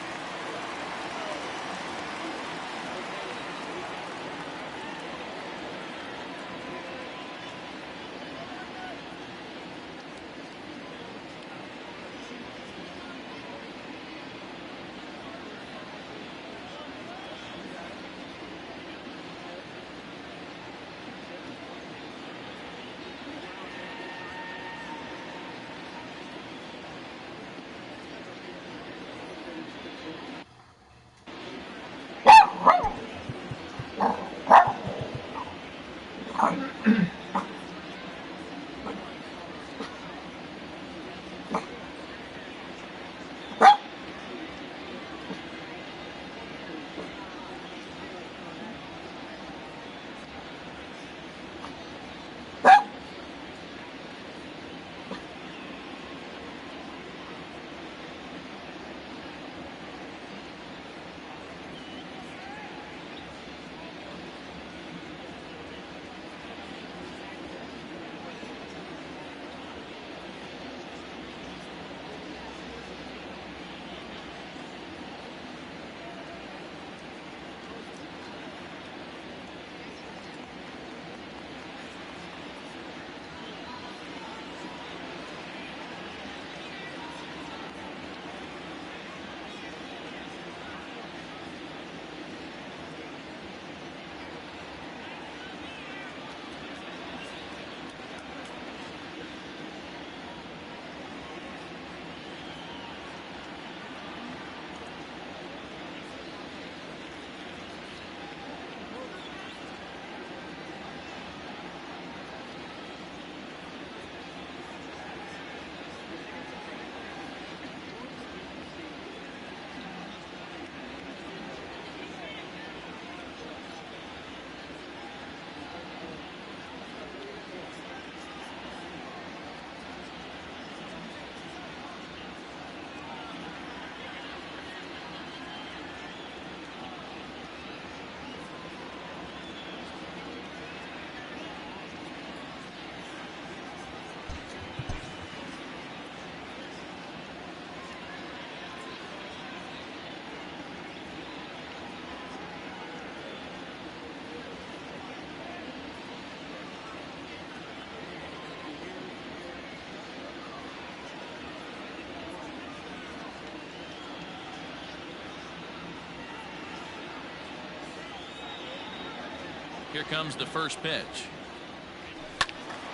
Here comes the first pitch.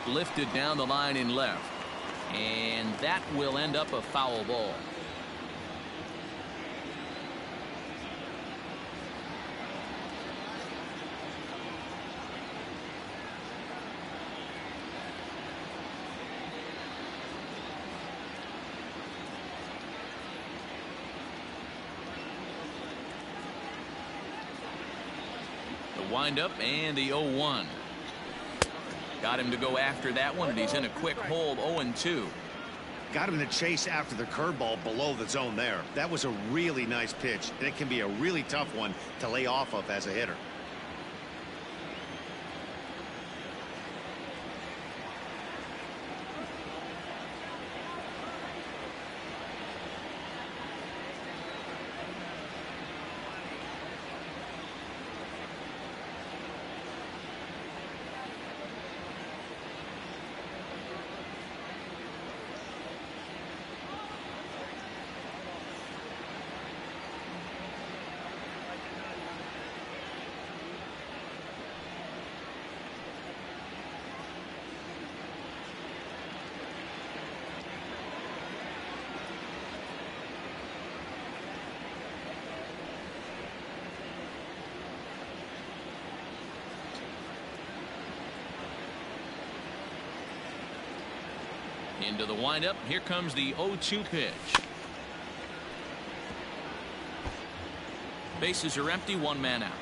Lifted down the line in left. And that will end up a foul ball. The windup and the 0-1. Got him to go after that one, and he's in a quick hold. 0-2. Got him to chase after the curveball below the zone there. That was a really nice pitch, and it can be a really tough one to lay off of as a hitter. Into the windup. Here comes the 0-2 pitch. Bases are empty. One man out.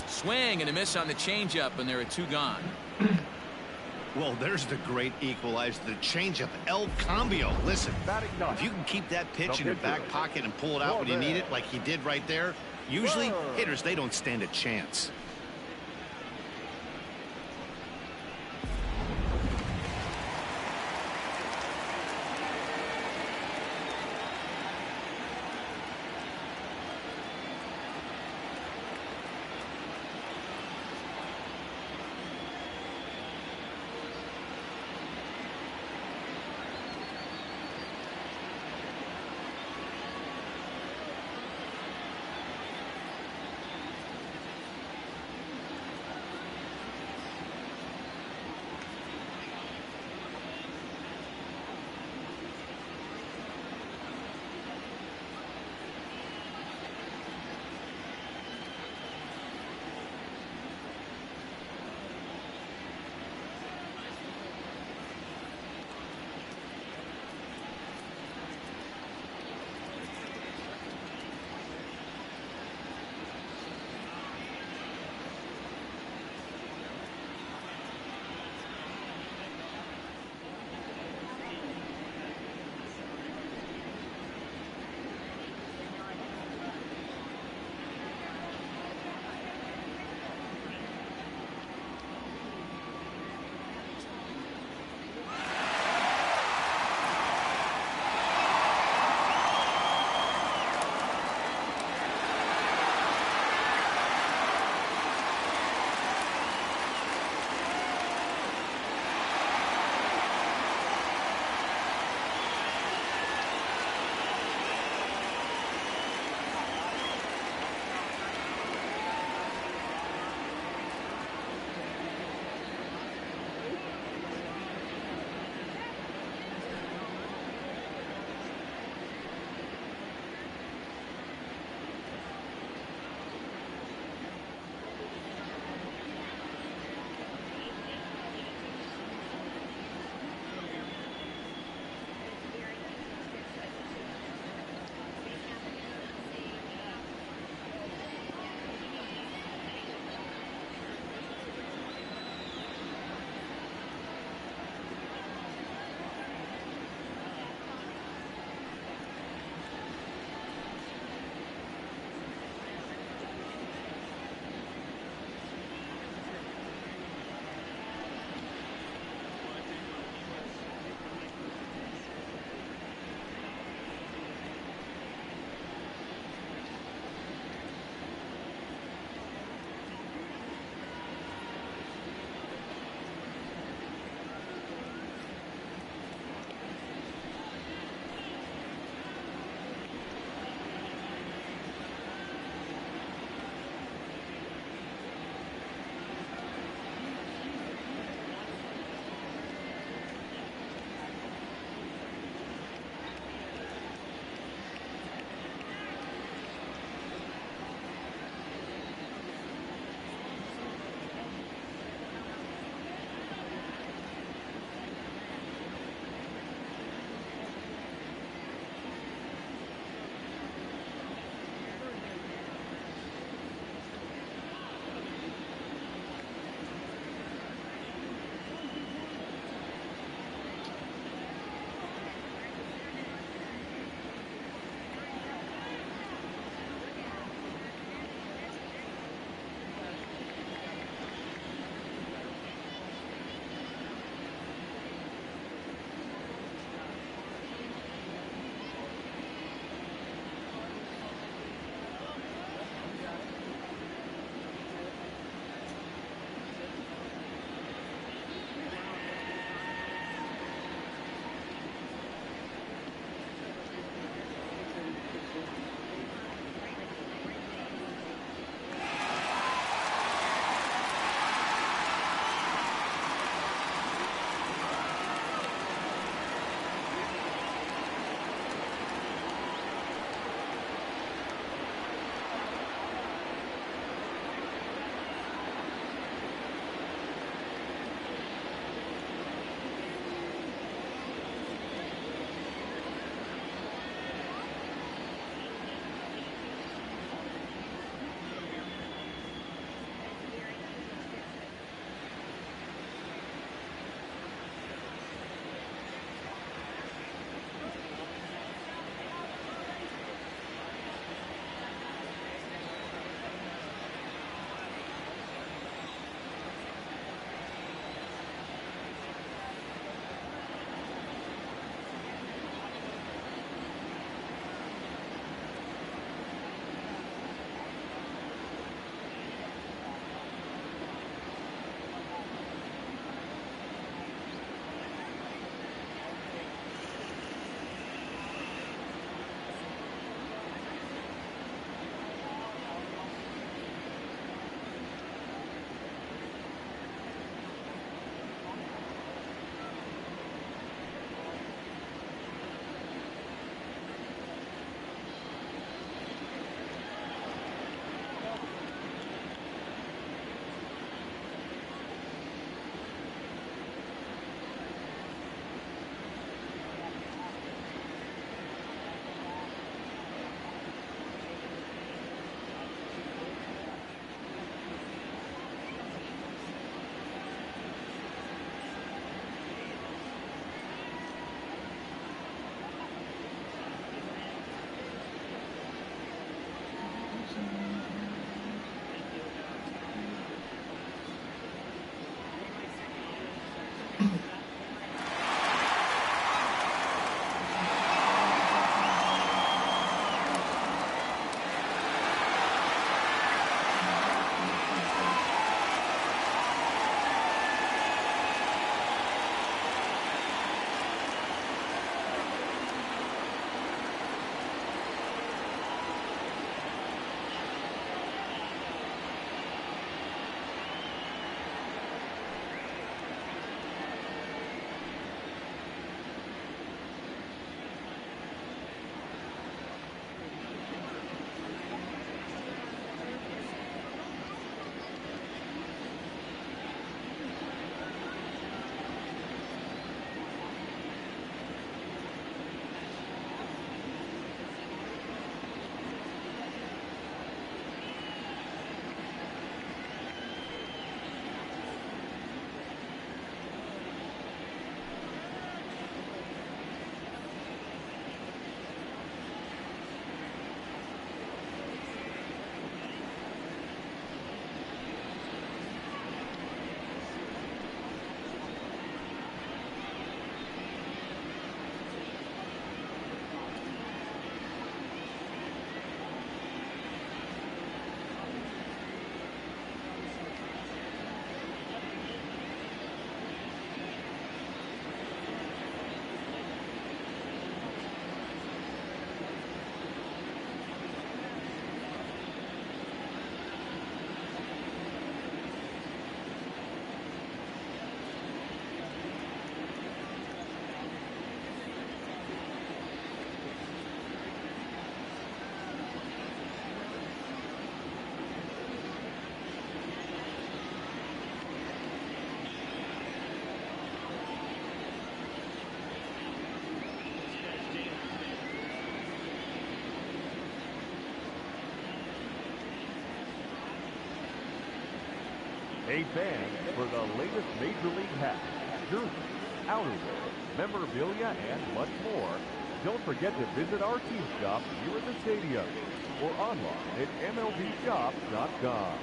Swing and a miss on the changeup, and there are two gone. Well, there's the great equalizer, the changeup, El Cambio. Listen, if you can keep that pitch in your back pocket and pull it out when you need it, like he did right there, usually hitters, they don't stand a chance. Hey fans, for the latest Major League hats, jerseys, outerwear, memorabilia, and much more, don't forget to visit our team shop here at the stadium or online at MLBshop.com.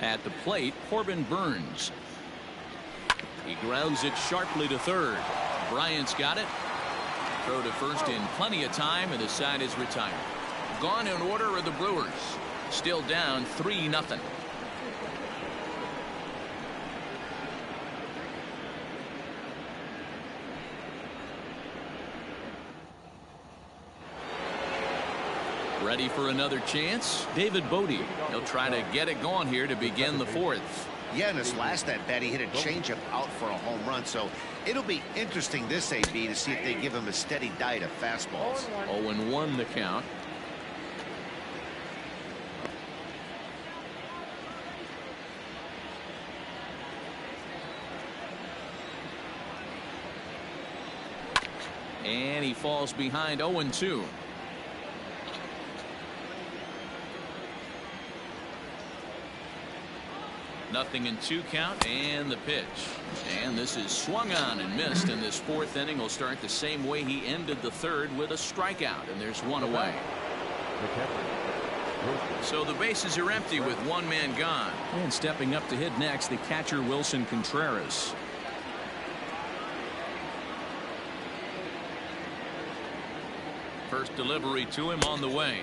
At the plate, Corbin Burns. He grounds it sharply to third. Bryant's got it. Throw to first in plenty of time, and the side is retired. Gone in order are the Brewers. Still down 3-0. Ready for another chance? David Bodie. He'll try to get it going here to begin the fourth. Yeah, in his last at bat, he hit a changeup out for a home run. So it'll be interesting this AB to see if they give him a steady diet of fastballs. 0-1 the count. And he falls behind 0-2. Nothing in 2 count, and the pitch. And this is swung on and missed, and this fourth inning will start the same way he ended the third, with a strikeout, and there's one away. So the bases are empty with one man gone. And stepping up to hit next, the catcher Wilson Contreras. First delivery to him on the way.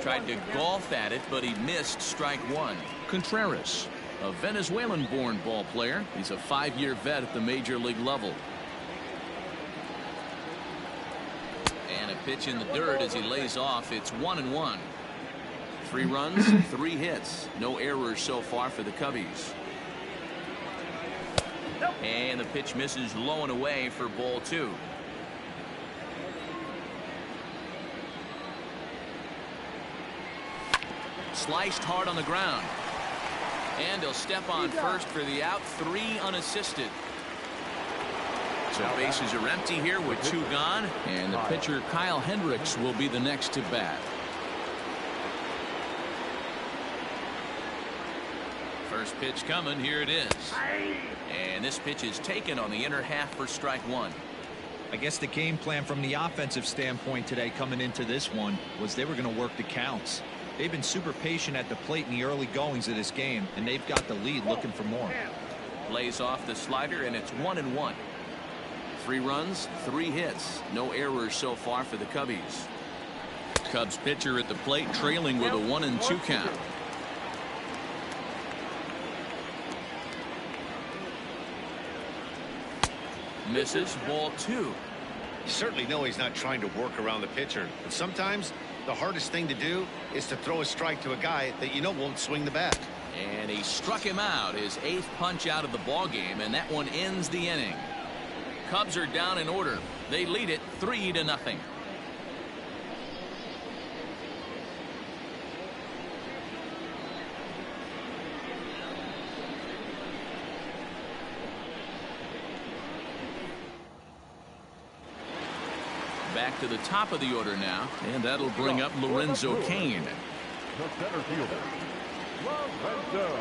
Tried to golf at it, but he missed strike one. Contreras, a Venezuelan-born ball player. He's a 5-year vet at the major league level. And a pitch in the dirt as he lays off. It's 1-1. 3 runs, 3 hits. No errors so far for the Cubbies. And the pitch misses low and away for ball 2. Sliced hard on the ground. And he'll step on first for the out. 3 unassisted. So bases are empty here with 2 gone. And the pitcher Kyle Hendricks will be the next to bat. First pitch coming. Here it is. And this pitch is taken on the inner half for strike 1. I guess the game plan from the offensive standpoint today coming into this one was they were going to work the counts. They've been super patient at the plate in the early goings of this game, and they've got the lead, looking for more. Lays off the slider, and it's 1-1. 3 runs, 3 hits. No errors so far for the Cubbies. Cubs pitcher at the plate, trailing with a 1-2 count. Misses, ball 2. You certainly know he's not trying to work around the pitcher, but sometimes the hardest thing to do is to throw a strike to a guy that you know won't swing the bat. And he struck him out, his 8th punch out of the ball game, and that one ends the inning. Cubs are down in order. They lead it 3-0. Back to the top of the order now, and that'll bring up Lorenzo Cain. The center fielder, Lorenzo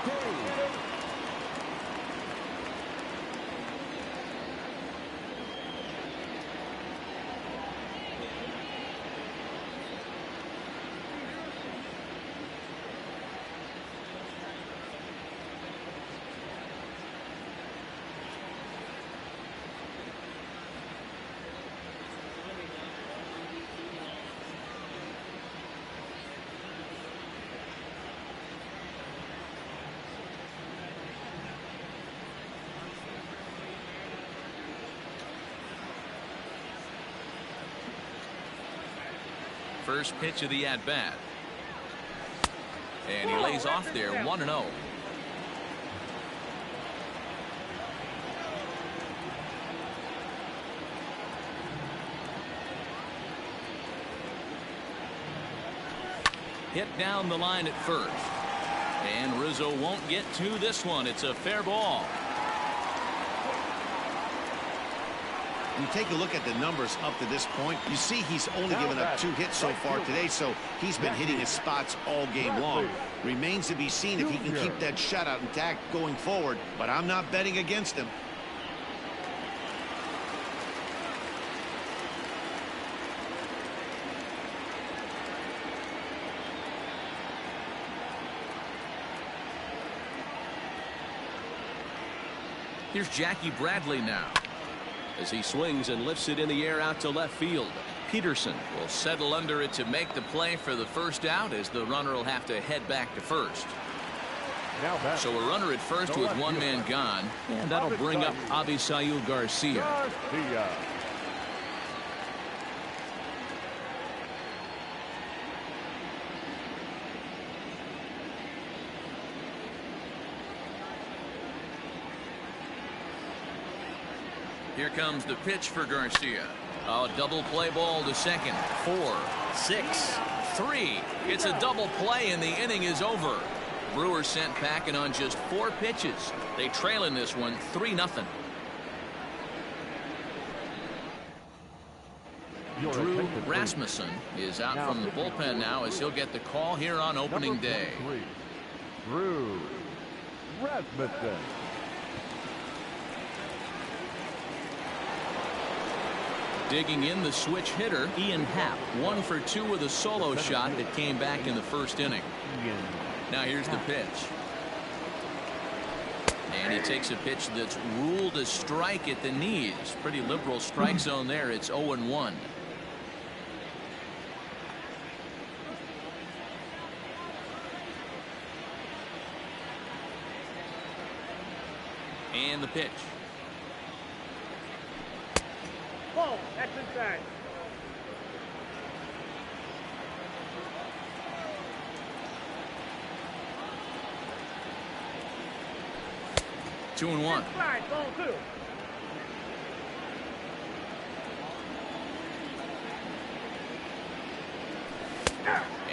Cain. First pitch of the at-bat. And he lays off there, 1-0. Hit down the line at first. And Rizzo won't get to this one. It's a fair ball. You take a look at the numbers up to this point, you see he's only given up 2 hits so far today, so he's been hitting his spots all game long. Remains to be seen if he can keep that shutout intact going forward, but I'm not betting against him. Here's Jackie Bradley now as he swings and lifts it in the air out to left field. Peterson will settle under it to make the play for the first out, as the runner will have to head back to first. So a runner at first with one man gone, and that'll bring up Avisail Garcia. Here comes the pitch for Garcia. A double play ball to second. 4, 6, 3. It's a double play and the inning is over. Brewers sent packing on just 4 pitches. They trail in this one 3-0. Drew Rasmussen is out from the bullpen now, as he'll get the call here on opening day. Drew Rasmussen. Digging in, the switch hitter, Ian Happ. 1 for 2 with a solo shot that came back in the first inning. Now here's the pitch. And he takes a pitch that's ruled a strike at the knees. Pretty liberal strike zone there. It's 0-1. And the pitch. Whoa, that's inside. Two and 1. Slide, ball 2.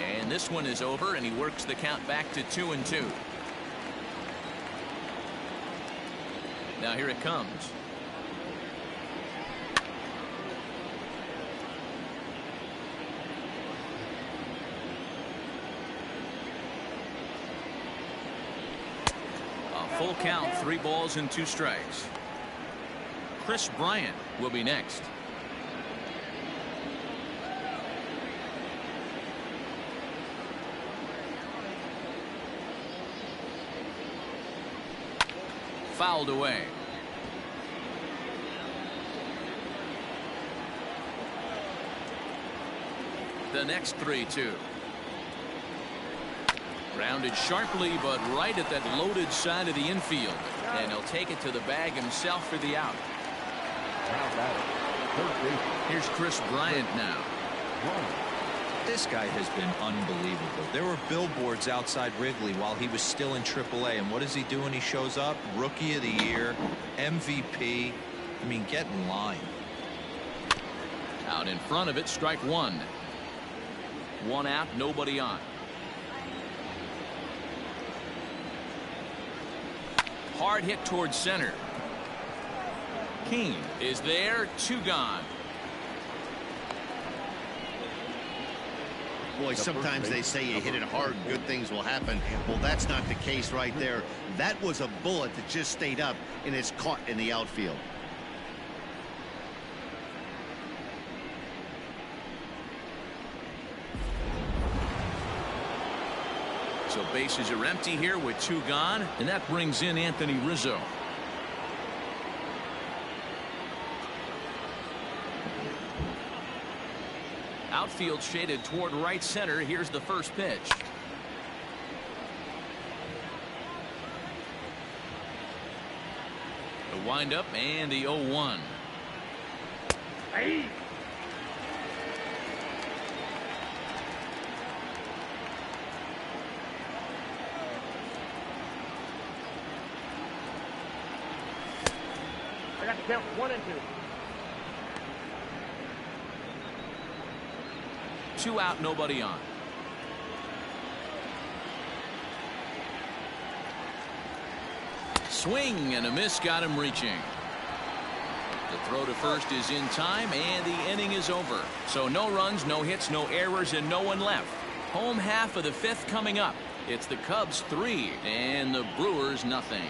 And this one is over, and he works the count back to 2-2. Now here it comes. Full count, 3 balls and 2 strikes. Chris Bryant will be next. Fouled away. The next 3-2. Grounded sharply, but right at that loaded side of the infield. And he'll take it to the bag himself for the out. Here's Chris Bryant now. This guy has been unbelievable. There were billboards outside Wrigley while he was still in AAA. And what does he do when he shows up? Rookie of the Year, MVP. I mean, get in line. Out in front of it, strike 1. 1 out, nobody on. Hard hit towards center. King is there, 2 gone. Boy, sometimes they say you hit it hard, good things will happen. Well, that's not the case right there. That was a bullet that just stayed up and is caught in the outfield. So bases are empty here with 2 gone, and that brings in Anthony Rizzo. Outfield shaded toward right center. Here's the first pitch. The windup and the 0-1. Hey. I got to count 1 and 2. 2 out, nobody on. Swing and a miss got him reaching. The throw to first is in time, and the inning is over. So no runs, no hits, no errors, and no one left. Home half of the 5th coming up. It's the Cubs 3 and the Brewers nothing.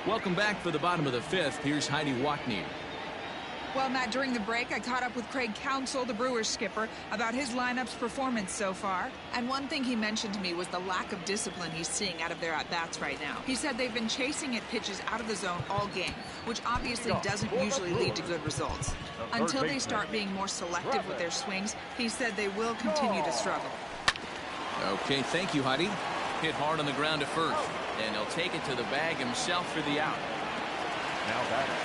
Welcome back for the bottom of the 5th. Here's Heidi Watney. Well, Matt, during the break, I caught up with Craig Counsell, the Brewers skipper, about his lineup's performance so far. And one thing he mentioned to me was the lack of discipline he's seeing out of their at-bats right now. He said they've been chasing at pitches out of the zone all game, which obviously doesn't usually lead to good results. Until they start being more selective with their swings, he said they will continue to struggle. Okay, thank you, Heidi. Hit hard on the ground at first, and he'll take it to the bag himself for the out. Now batting.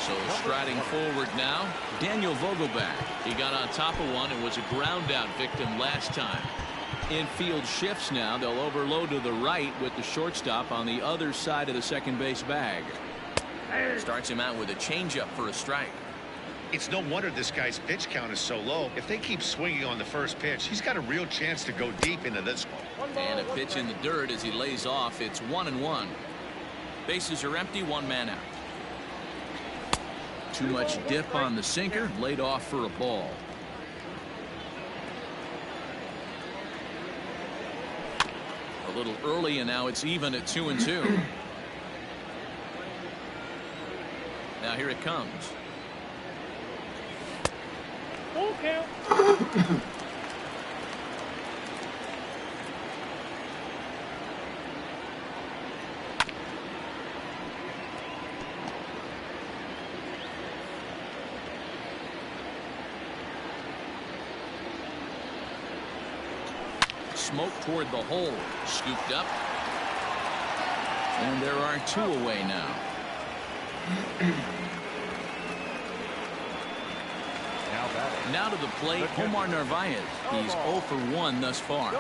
So striding forward now, Daniel Vogelback. He got on top of one and was a ground out victim last time. Infield shifts now. They'll overload to the right with the shortstop on the other side of the second base bag. Starts him out with a changeup for a strike. It's no wonder this guy's pitch count is so low. If they keep swinging on the first pitch, he's got a real chance to go deep into this one. And a pitch in the dirt as he lays off. It's 1-1. Bases are empty, one man out. Too much dip on the sinker, laid off for a ball. A little early, and now it's even at 2-2. Now here it comes. Full count. Smoke toward the hole. Scooped up. And there are two away now. Now to the plate, Omar Narvaez. He's 0 for 1 thus far.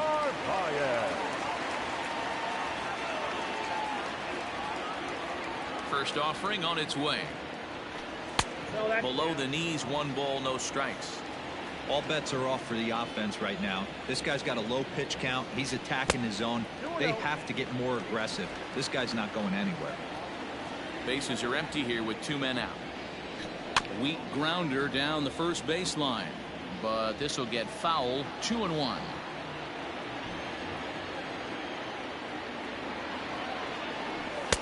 First offering on its way. Below the knees, 1 ball, no strikes. All bets are off for the offense right now. This guy's got a low pitch count. He's attacking his zone. They have to get more aggressive. This guy's not going anywhere. Bases are empty here with 2 men out. Weak grounder down the first baseline, but this will get foul. 2-1.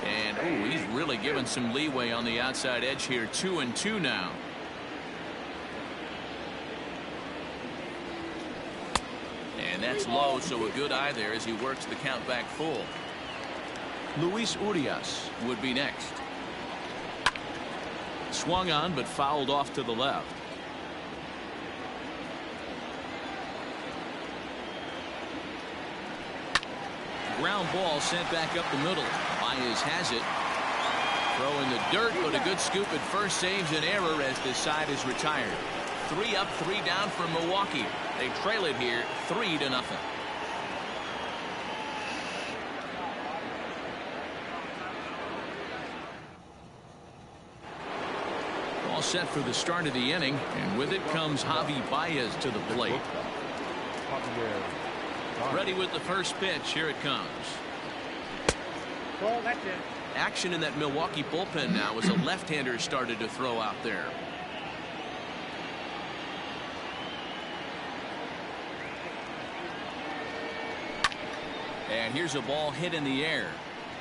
And oh, he's really given some leeway on the outside edge here. 2-2 now. And that's low, so a good eye there as he works the count back full. Luis Urias would be next. Swung on, but fouled off to the left. Ground ball sent back up the middle. Baez has it. Throw in the dirt, but a good scoop at first saves an error as this side is retired. 3 up, 3 down for Milwaukee. They trail it here 3-0. All set for the start of the inning, and with it comes Javi Baez to the plate. Ready with the first pitch. Here it comes. Well, that's it. Action in that Milwaukee bullpen now as a left-hander started to throw out there. And here's a ball hit in the air.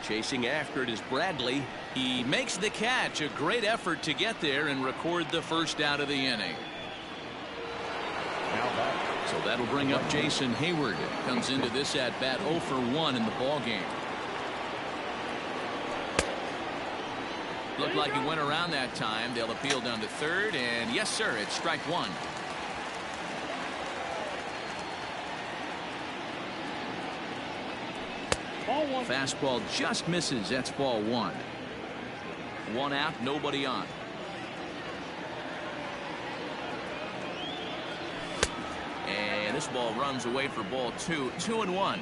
Chasing after it is Bradley. He makes the catch. A great effort to get there and record the first out of the inning. So that'll bring up Jason Hayward. Comes into this at bat 0 for 1 in the ball game. Looked like he went around that time. They'll appeal down to third, and yes sir, it's strike 1. Fastball just misses. That's ball 1. 1 out, nobody on. And this ball runs away for ball 2. 2-1.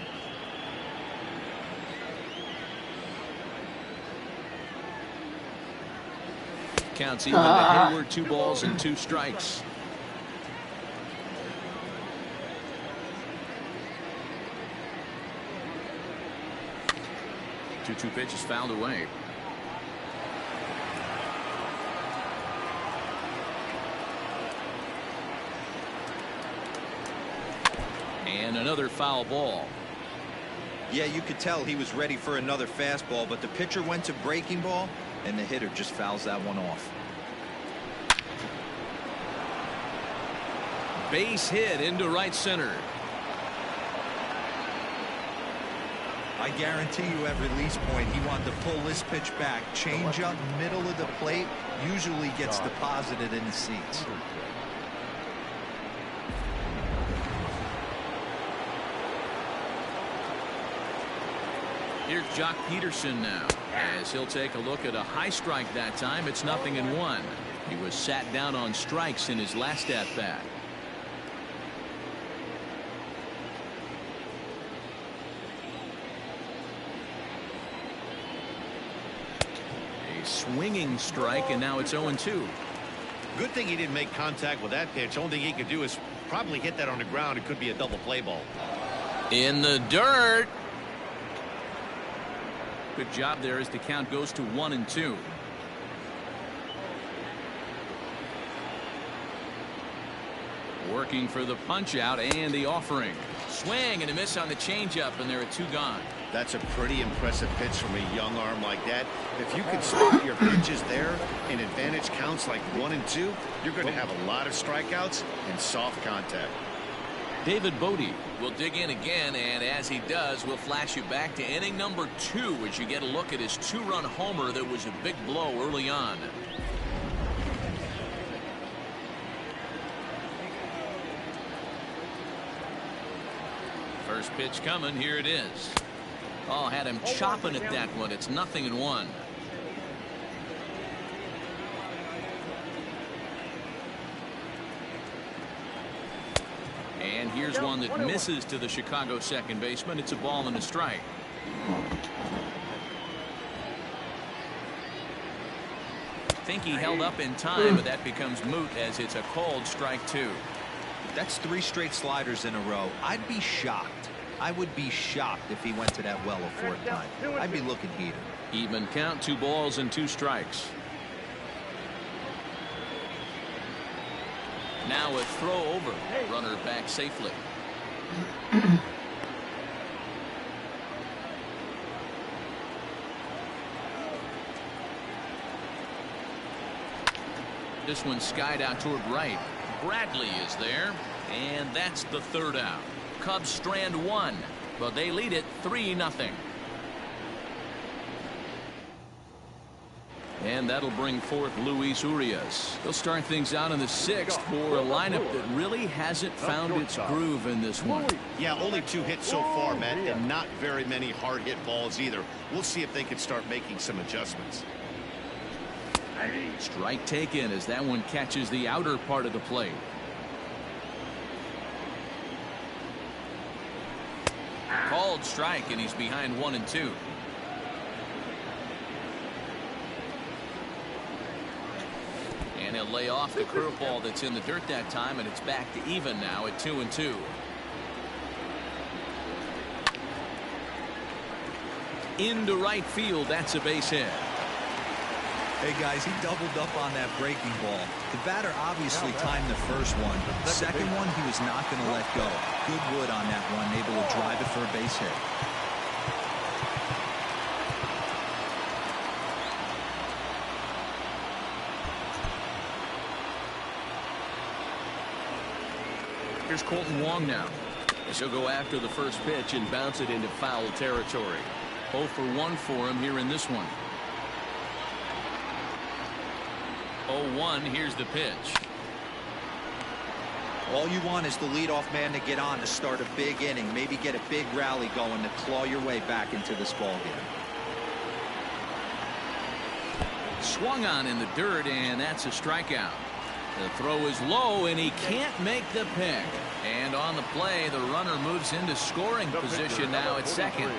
Counts even to Hayward. 2 balls and 2 strikes. Two pitches fouled away. And another foul ball. Yeah, you could tell he was ready for another fastball, but the pitcher went to breaking ball and the hitter just fouls that one off. Base hit into right center. I guarantee you at release point he wanted to pull this pitch back. Change up middle of the plate usually gets deposited in the seats. Here's Jock Peterson now, as he'll take a look at a high strike that time. It's 0-1. He was sat down on strikes in his last at bat. A swinging strike, and now it's 0-2. Good thing he didn't make contact with that pitch. Only thing he could do is probably hit that on the ground. It could be a double play ball. In the dirt. Good job there as the count goes to 1-2. Working for the punch out and the offering. Swing and a miss on the changeup, and there are 2 gone. That's a pretty impressive pitch from a young arm like that. If you can spot your pitches there in advantage counts like 1 and 2, you're going to have a lot of strikeouts and soft contact. David Bodie will dig in again, and as he does, we'll flash you back to inning number 2 as you get a look at his 2-run homer that was a big blow early on. First pitch coming. Here it is. Oh, had him chopping at that one. It's 0-1. And here's one that misses to the Chicago second baseman. It's a ball and a strike. Think he held up in time, but that becomes moot as it's a called strike 2. That's 3 straight sliders in a row. I'd be shocked. I would be shocked if he went to that well a 4th time. I'd be looking heated. Even count, 2 balls and 2 strikes. Now a throw over. Runner back safely. This one skied out toward right. Bradley is there, and that's the 3rd out. Cubs strand 1, but they lead it 3-0. And that'll bring forth Luis Urias. They'll start things out in the 6th for a lineup that really hasn't found its groove in this one. Yeah, only 2 hits so far, Matt, and not very many hard hit balls either. We'll see if they can start making some adjustments. Strike taken as that one catches the outer part of the plate. Called strike, and he's behind 1-2. And he'll lay off the curveball that's in the dirt that time, and it's back to even now at 2-2. Into right field. That's a base hit. Hey guys, he doubled up on that breaking ball. The batter obviously timed the first one. The second one he was not going to let go. Good wood on that one, able to drive it for a base hit. Here's Colton Wong now. He'll go after the first pitch and bounce it into foul territory. 0 for 1 for him here in this one. 0-1. Here's the pitch. All you want is the leadoff man to get on to start a big inning, maybe get a big rally going to claw your way back into this ball game. Swung on in the dirt, and that's a strikeout. The throw is low, and he can't make the pick. And on the play, the runner moves into scoring position now at second.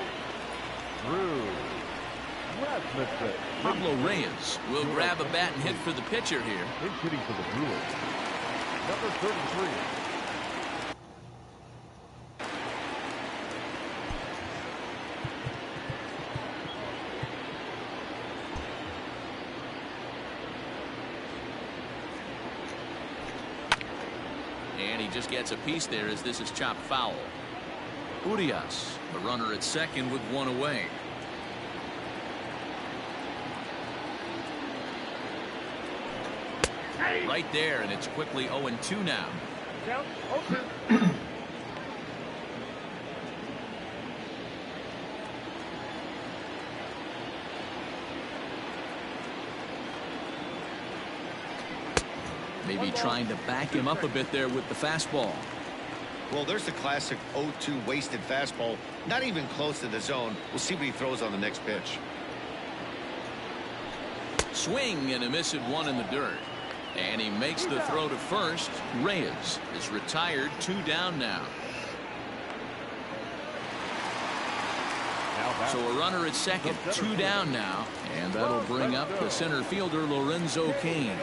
Pablo Reyes will grab a bat and hit for the pitcher here. Hitting for the Brewers, number 33. And he just gets a piece there as this is chopped foul. Urias, the runner at second with 1 away. Right there, and it's quickly 0-2 now. Count 0-2. Maybe trying to back him up a bit there with the fastball. Well, there's the classic 0-2 wasted fastball. Not even close to the zone. We'll see what he throws on the next pitch. Swing and a miss at one in the dirt. And he makes the throw to first. Reyes is retired. 2 down now. So a runner at second. 2 down now. And that'll bring up the center fielder, Lorenzo Cain.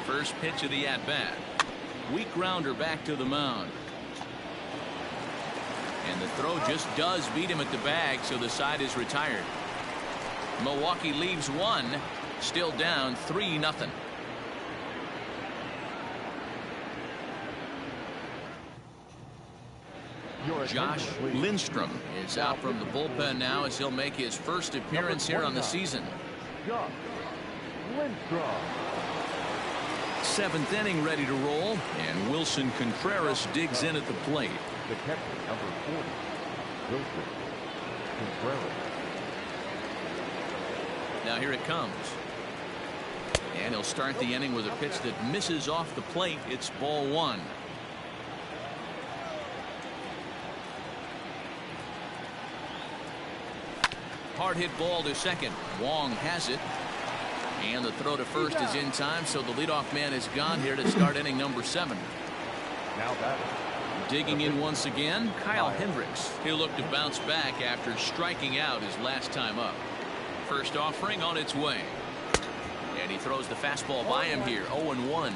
First pitch of the at-bat. Weak grounder back to the mound. And the throw just does beat him at the bag, so the side is retired. Milwaukee leaves 1, still down 3-0. Josh Lindstrom is out from the bullpen now as he'll make his first appearance here on the season. Josh Lindstrom. 7th inning ready to roll, and Wilson Contreras digs in at the plate. The catcher, number 40, Wilson Contreras. Now here it comes. And he'll start the inning with a pitch that misses off the plate. It's ball 1. Hard hit ball to second. Wong has it. And the throw to first is in time, so the leadoff man is gone here to start inning number 7. Now that digging in once again, Kyle Hendricks. He'll look to bounce back after striking out his last time up. First offering on its way. And he throws the fastball by him here. 0-1.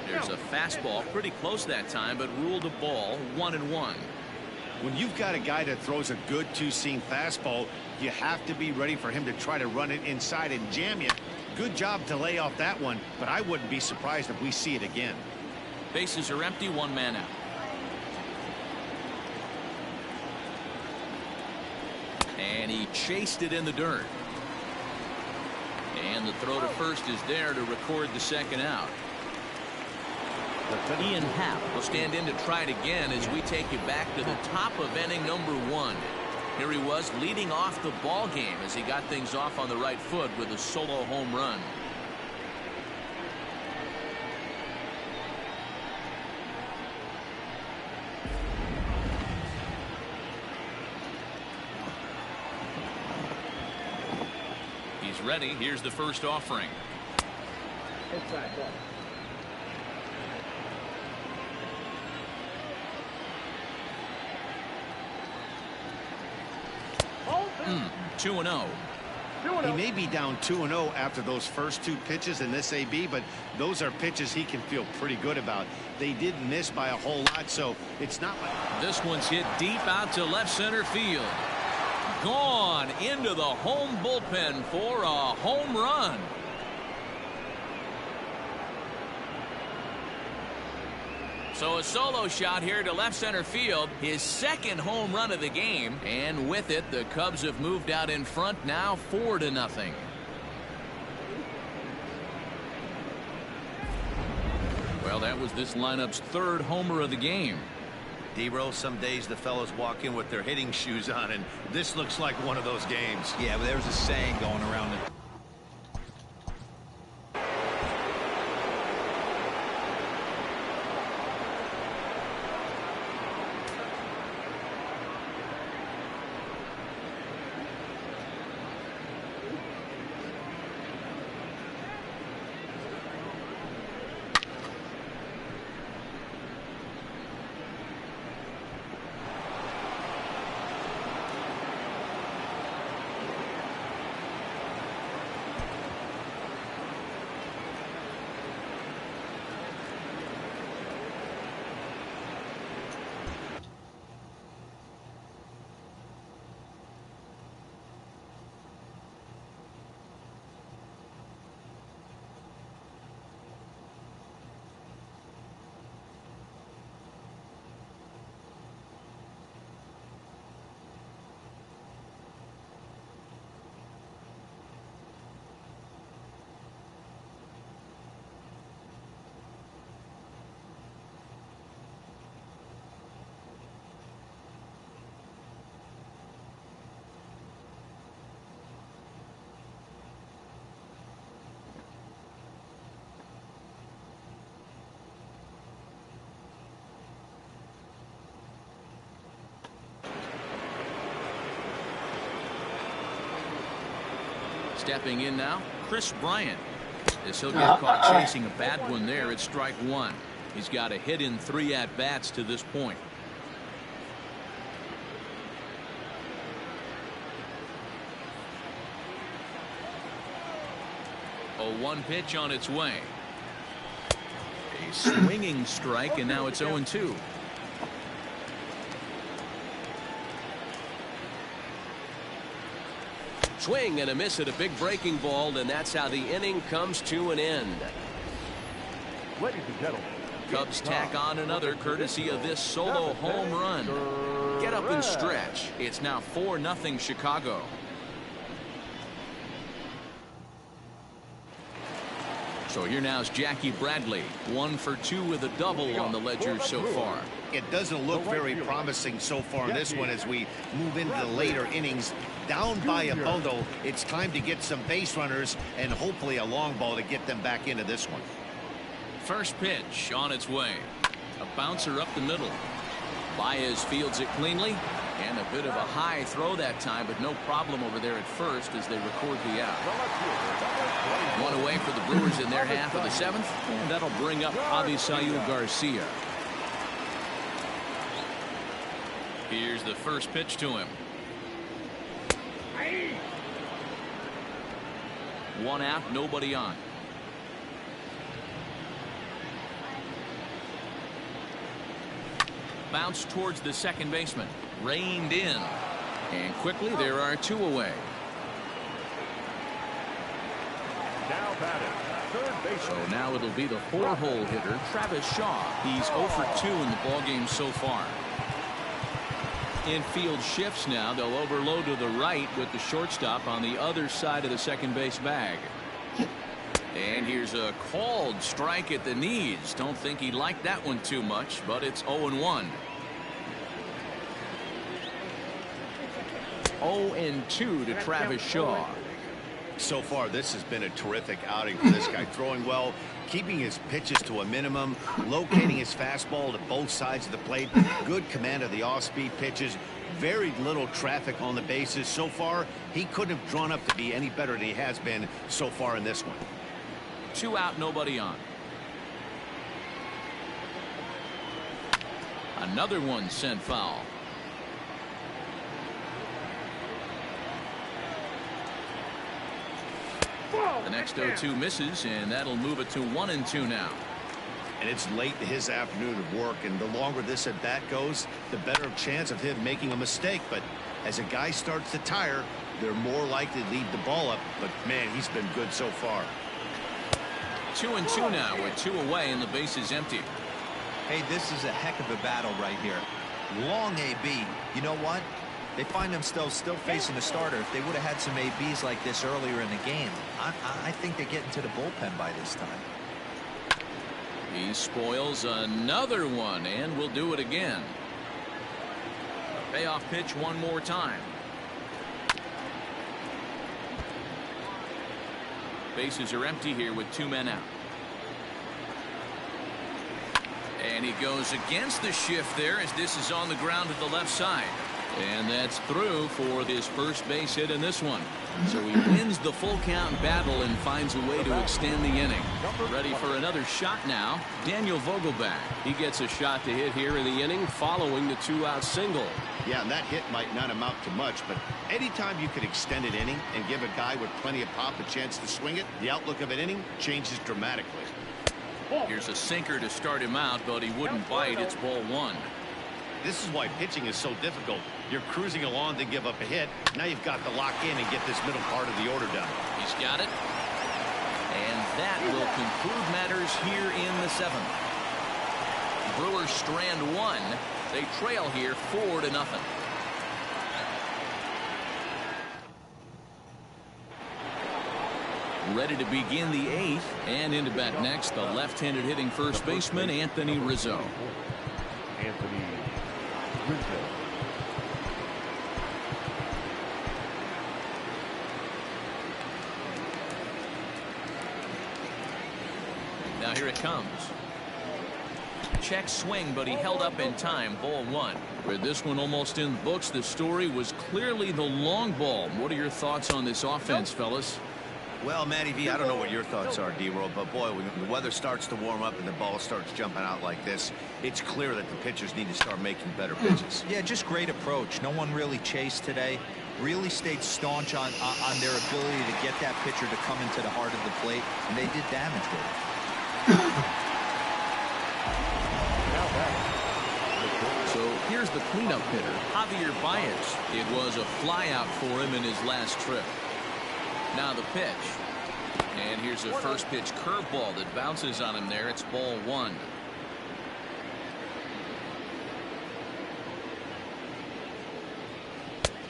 There's a fastball pretty close that time, but ruled a ball. 1-1. When you've got a guy that throws a good two-seam fastball, you have to be ready for him to try to run it inside and jam you. Good job to lay off that one, but I wouldn't be surprised if we see it again. Bases are empty, 1 man out. And he chased it in the dirt. And the throw to first is there to record the second out. Ian Happ will stand in to try it again as we take you back to the top of inning number 1. Here he was leading off the ball game as he got things off on the right foot with a solo home run. He's ready. Here's the first offering. Inside ball. 2-0. He may be down 2-0 after those first 2 pitches in this AB, but those are pitches he can feel pretty good about. They did miss by a whole lot, so it's not like... This one's hit deep out to left center field. Gone into the home bullpen for a home run. So a solo shot here to left center field, his second home run of the game, and with it the Cubs have moved out in front now 4-0. Well, that was this lineup's 3rd homer of the game. D-Roll, some days the fellows walk in with their hitting shoes on, and this looks like one of those games. Yeah, but there's a saying going around it. Stepping in now, Chris Bryant. As he'll get caught chasing a bad one there, it's strike one. He's got a hit in 3 at-bats to this point. 0-1 pitch on its way. A swinging strike, and now it's 0-2. Swing and a miss at a big breaking ball, and that's how the inning comes to an end. Ladies and gentlemen, Cubs tack on another courtesy of this solo home run. Get up and stretch. It's now 4-0 Chicago. So here now is Jackie Bradley, 1 for 2 with a double on the ledger so far. It doesn't look very promising so far in this one as we move into the later innings. Down by a bundle, it's time to get some base runners and hopefully a long ball to get them back into this one. First pitch on its way. A bouncer up the middle. Baez fields it cleanly, and a bit of a high throw that time, but no problem over there at first as they record the out. 1 away for the Brewers in their half of the 7th, and that'll bring up Avisail Garcia. Here's the first pitch to him. 1 out, nobody on. Bounce towards the second baseman. Reined in. And quickly there are 2 away. now batting, third baseman. So now it'll be the 4-hole hitter, Travis Shaw. He's 0 for 2 in the ballgame so far. Infield shifts now. They'll overload to the right with the shortstop on the other side of the second base bag. And here's a called strike at the knees. Don't think he liked that one too much, but it's 0-1. 0-2 to Travis Shaw. So far, this has been a terrific outing for this guy. Throwing well, keeping his pitches to a minimum, locating his fastball to both sides of the plate. Good command of the off-speed pitches. Very little traffic on the bases. So far, he couldn't have drawn up to be any better than he has been so far in this one. 2 out, nobody on. Another one sent foul. The next 0-2 misses, and that'll move it to 1-2 now. And it's late in his afternoon of work, and the longer this at bat goes, the better chance of him making a mistake. But as a guy starts to tire, they're more likely to leave the ball up. But man, he's been good so far. 2-2 now with 2 away and the base is empty. Hey, this is a heck of a battle right here. Long AB. You know what? They find themselves still facing a starter. If they would have had some ABs like this earlier in the game, I think they get into the bullpen by this time. He spoils another one, and will do it again. A payoff pitch one more time. Bases are empty here with 2 men out. And he goes against the shift there as this is on the ground to the left side. And that's through for his first base hit in this one. So he wins the full count battle and finds a way to extend the inning. Ready for another shot now. Daniel Vogelback. He gets a shot to hit here in the inning following the 2-out single. Yeah, and that hit might not amount to much, but anytime you can extend an inning and give a guy with plenty of pop a chance to swing it, the outlook of an inning changes dramatically. Here's a sinker to start him out, but he wouldn't bite. It's ball 1. This is why pitching is so difficult. You're cruising along to give up a hit. Now you've got to lock in and get this middle part of the order done. He's got it. And that will conclude matters here in the 7th. Brewers strand 1. They trail here 4-0. Ready to begin the 8th, and into bat next, the left-handed hitting first baseman Anthony Rizzo. Anthony Rizzo. Now here it comes. Check swing, but he held up in time. Ball 1. With this one almost in the books, the story was clearly the long ball. What are your thoughts on this offense, fellas? Well, Matty V, I don't know what your thoughts are, D-Roll, but boy, when the weather starts to warm up and the ball starts jumping out like this, it's clear that the pitchers need to start making better pitches. Yeah, just great approach. No one really chased today. Really stayed staunch on their ability to get that pitcher to come into the heart of the plate, and they did damage with it. So here's the cleanup hitter, Javier Baez. It was a flyout for him in his last trip. Now the pitch. And here's a first pitch curveball that bounces on him there. It's ball one.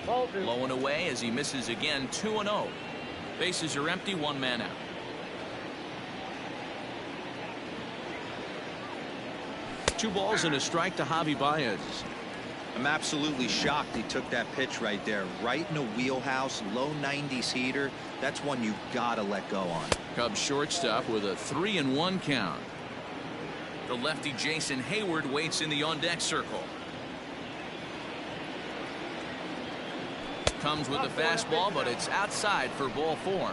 Low and away as he misses again. 2-0. Bases are empty. One man out. Two balls and a strike to Javi Baez. I'm absolutely shocked he took that pitch right there. Right in the wheelhouse, low 90s heater. That's one you've got to let go on. Cubs shortstop with a 3-1 count. The lefty Jason Hayward waits in the on-deck circle. Comes with a fastball, but it's outside for ball four.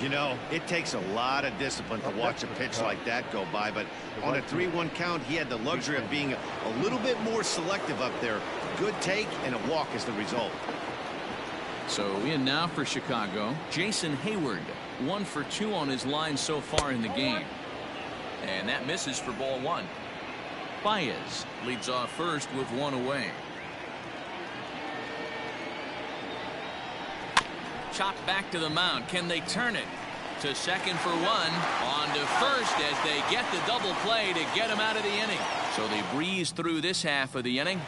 You know, it takes a lot of discipline to watch a pitch like that go by, but on a 3-1 count, he had the luxury of being a little bit more selective up there. Good take and a walk is the result. So in now for Chicago, Jason Hayward. 1 for 2 on his line so far in the game. And that misses for ball one. Baez leads off first with one away. Chopped back to the mound. Can they turn it to second for one? On to first as they get the double play to get him out of the inning. So they breeze through this half of the inning.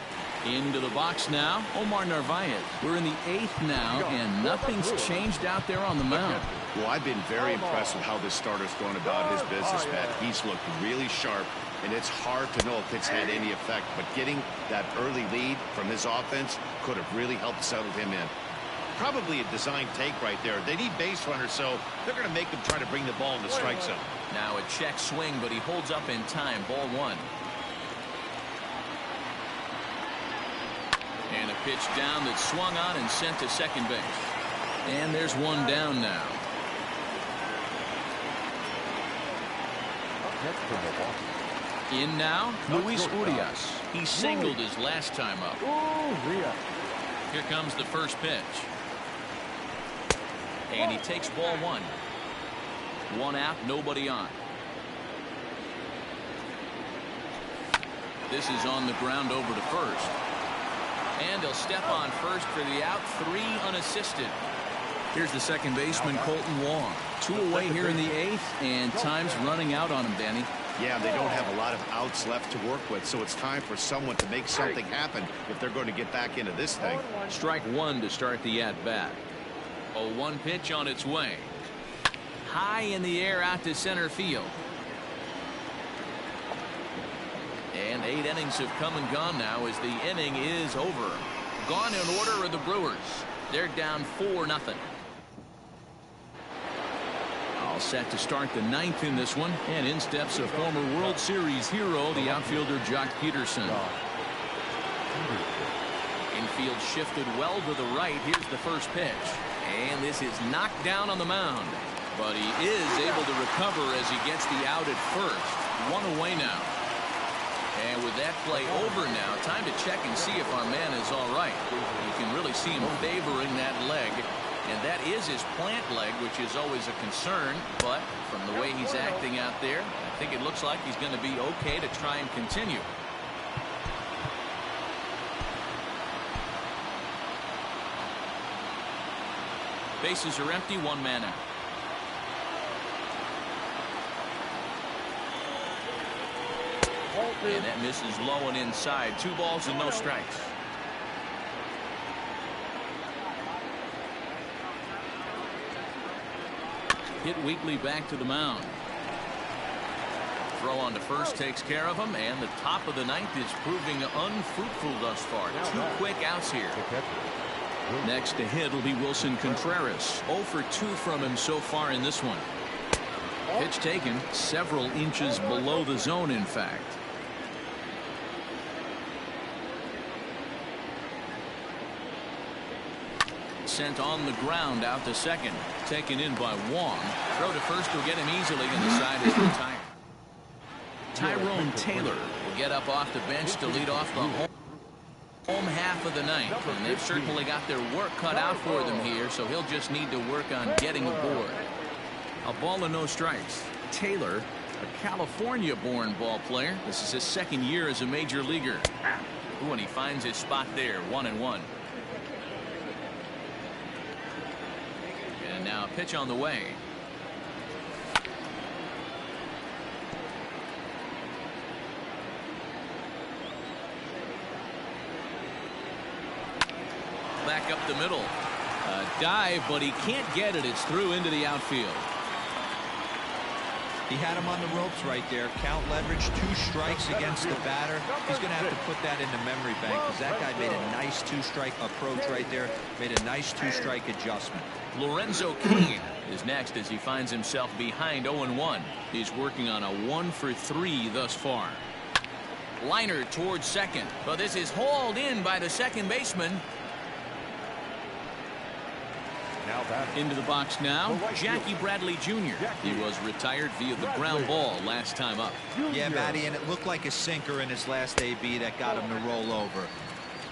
Into the box now, Omar Narvaez. We're in the 8th now, and nothing's changed out there on the mound. Well, I've been very impressed with how this starter's going about his business, Matt. He's looked really sharp, and it's hard to know if it's had any effect, but getting that early lead from his offense could have really helped settle him in. Probably a design take right there. They need base runners, so they're going to make them try to bring the ball in the strike zone. Now a check swing, but he holds up in time. Ball one. And a pitch down that's swung on and sent to second base. And there's one down now. In now, Luis Urias. He singled his last time up. Here comes the first pitch. And he takes ball one. One out, nobody on. This is on the ground over to first. And he'll step on first for the out. 3 unassisted. Here's the second baseman, Colton Wong. 2 away here in the 8th, and time's running out on him, Danny. Yeah, they don't have a lot of outs left to work with, so it's time for someone to make something happen if they're going to get back into this thing. Strike one to start the at-bat. 0-1 pitch on its way. High in the air out to center field. And 8 innings have come and gone now as the inning is over. Gone in order are the Brewers. They're down 4-0. All set to start the 9th in this one, and in steps a former World Series hero, the outfielder Jock Peterson. Infield shifted well to the right. Here's the first pitch, and this is knocked down on the mound, but he is able to recover as he gets the out at first. 1 away now. And with that play over now, time to check and see if our man is all right. You can really see him favoring that leg. And that is his plant leg, which is always a concern. But from the way he's acting out there, I think it looks like he's going to be okay to try and continue. Bases are empty, 1 man out. And that misses low and inside. 2 balls and no strikes. Hit weakly back to the mound. Throw on to first takes care of him, and the top of the 9th is proving unfruitful thus far. 2 quick outs here. Next to hit will be Wilson Contreras. 0 for 2 from him so far in this one. Pitch taken several inches below the zone, in fact. sent on the ground out to second. Taken in by Wong. Throw to first will get him easily, and the side is retired. Tyrone Taylor will get up off the bench to lead off the home half of the ninth. And they've certainly got their work cut out for them here, so he'll just need to work on getting aboard. A ball and no strikes. Taylor, a California-born ball player. This is his second year as a major leaguer. Ooh, and he finds his spot there, 1-1. And now a pitch on the way. Back up the middle. A dive, but he can't get it. It's through into the outfield. He had him on the ropes right there. Count leverage, 2 strikes against the batter. He's going to have to put that in the memory bank because that guy made a nice 2-strike approach right there. Made a nice 2-strike adjustment. Lorenzo Cain is next as he finds himself behind 0-1. He's working on a 1-for-3 thus far. Liner towards second, but this is hauled in by the second baseman. Into the box now, Jackie Bradley Jr. He was retired via the ground ball last time up. Yeah, Matty, and it looked like a sinker in his last AB that got him to roll over.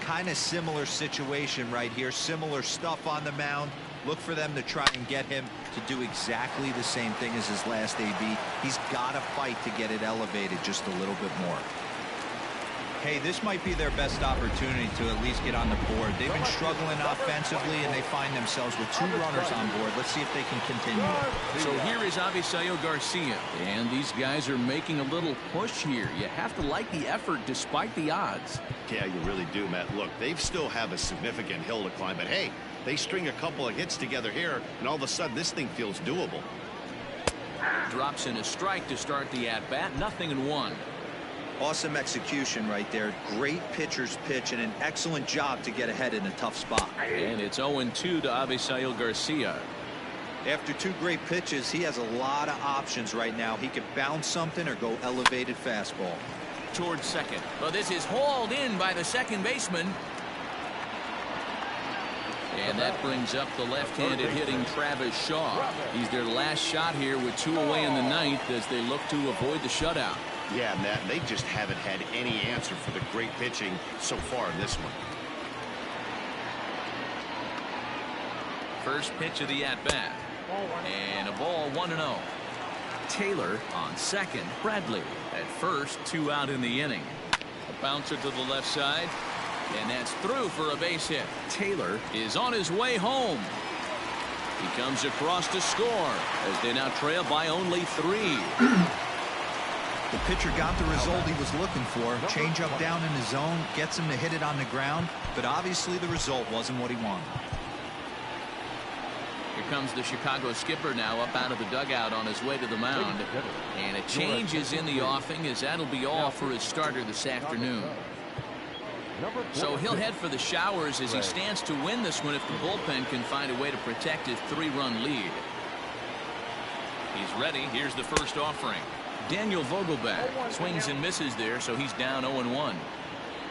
Kind of similar situation right here. Similar stuff on the mound. Look for them to try and get him to do exactly the same thing as his last AB. He's got to fight to get it elevated just a little bit more. Hey, this might be their best opportunity to at least get on the board. They've been struggling offensively, and they find themselves with 2 runners on board. Let's see if they can continue. So here is Avisaíl Garcia, and these guys are making a little push here. You have to like the effort despite the odds. Yeah, you really do, Matt. Look, they still have a significant hill to climb, but hey, they string a couple of hits together here, and all of a sudden this thing feels doable. Drops in a strike to start the at-bat. 0-1. Awesome execution right there. Great pitcher's pitch and an excellent job to get ahead in a tough spot. And it's 0-2 to Avisaíl Garcia. After 2 great pitches, he has a lot of options right now. He could bounce something or go elevated fastball. Towards second. Well, this is hauled in by the second baseman. And that brings up the left-handed hitting Travis Shaw. He's their last shot here with 2 away in the ninth as they look to avoid the shutout. Yeah, Matt, they just haven't had any answer for the great pitching so far in this one. First pitch of the at-bat. And a ball, 1-0. Taylor on second. Bradley at first. 2 out in the inning. A bouncer to the left side. And that's through for a base hit. Taylor is on his way home. He comes across to score as they now trail by only 3. The pitcher got the result he was looking for. Change up down in the zone, gets him to hit it on the ground, but obviously the result wasn't what he wanted. Here comes the Chicago skipper now up out of the dugout on his way to the mound. And a change is in the offing as that'll be all for his starter this afternoon. So he'll head for the showers as he stands to win this one if the bullpen can find a way to protect his 3-run lead. He's ready. Here's the first offering. Daniel Vogelbach swings and misses there, so he's down 0-1.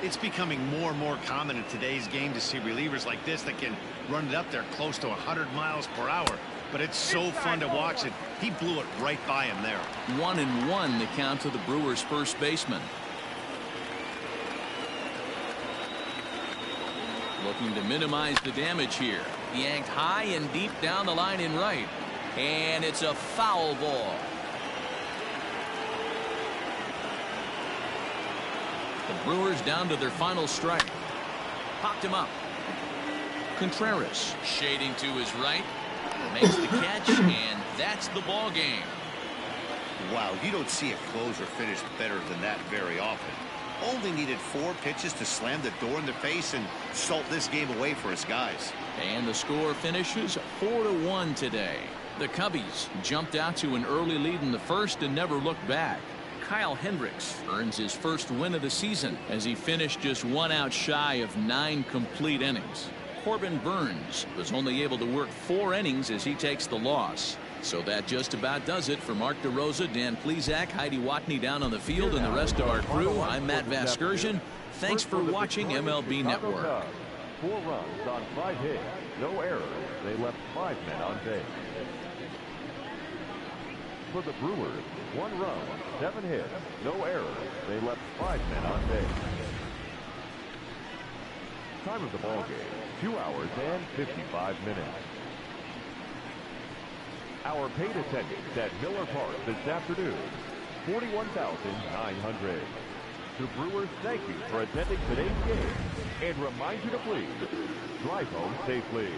It's becoming more and more common in today's game to see relievers like this that can run it up there close to 100 miles per hour. But it's so fun to watch it. He blew it right by him there. 1-1 the count to the Brewers' first baseman. Looking to minimize the damage here. Yanked high and deep down the line in right. And it's a foul ball. The Brewers down to their final strike. Popped him up. Contreras shading to his right. Makes the catch, and that's the ball game. Wow, you don't see a closer finish better than that very often. Only needed 4 pitches to slam the door in the face and salt this game away for his guys. And the score finishes 4-1 today. The Cubbies jumped out to an early lead in the first and never looked back. Kyle Hendricks earns his first win of the season as he finished just 1 out shy of 9 complete innings. Corbin Burns was only able to work 4 innings as he takes the loss. So that just about does it for Mark DeRosa, Dan Plesac, Heidi Watney down on the field, and the rest of our crew. I'm Matt Vasgersian. Thanks for watching MLB Network. 4 runs on 5 hits, no errors. They left 5 men on base. For the Brewers, 1 run, 7 hits, no errors. They left 5 men on base. Time of the ball game, 2 hours and 55 minutes. Our paid attendance at Miller Park this afternoon, 41,900. The Brewers thank you for attending today's game and remind you to please drive home safely.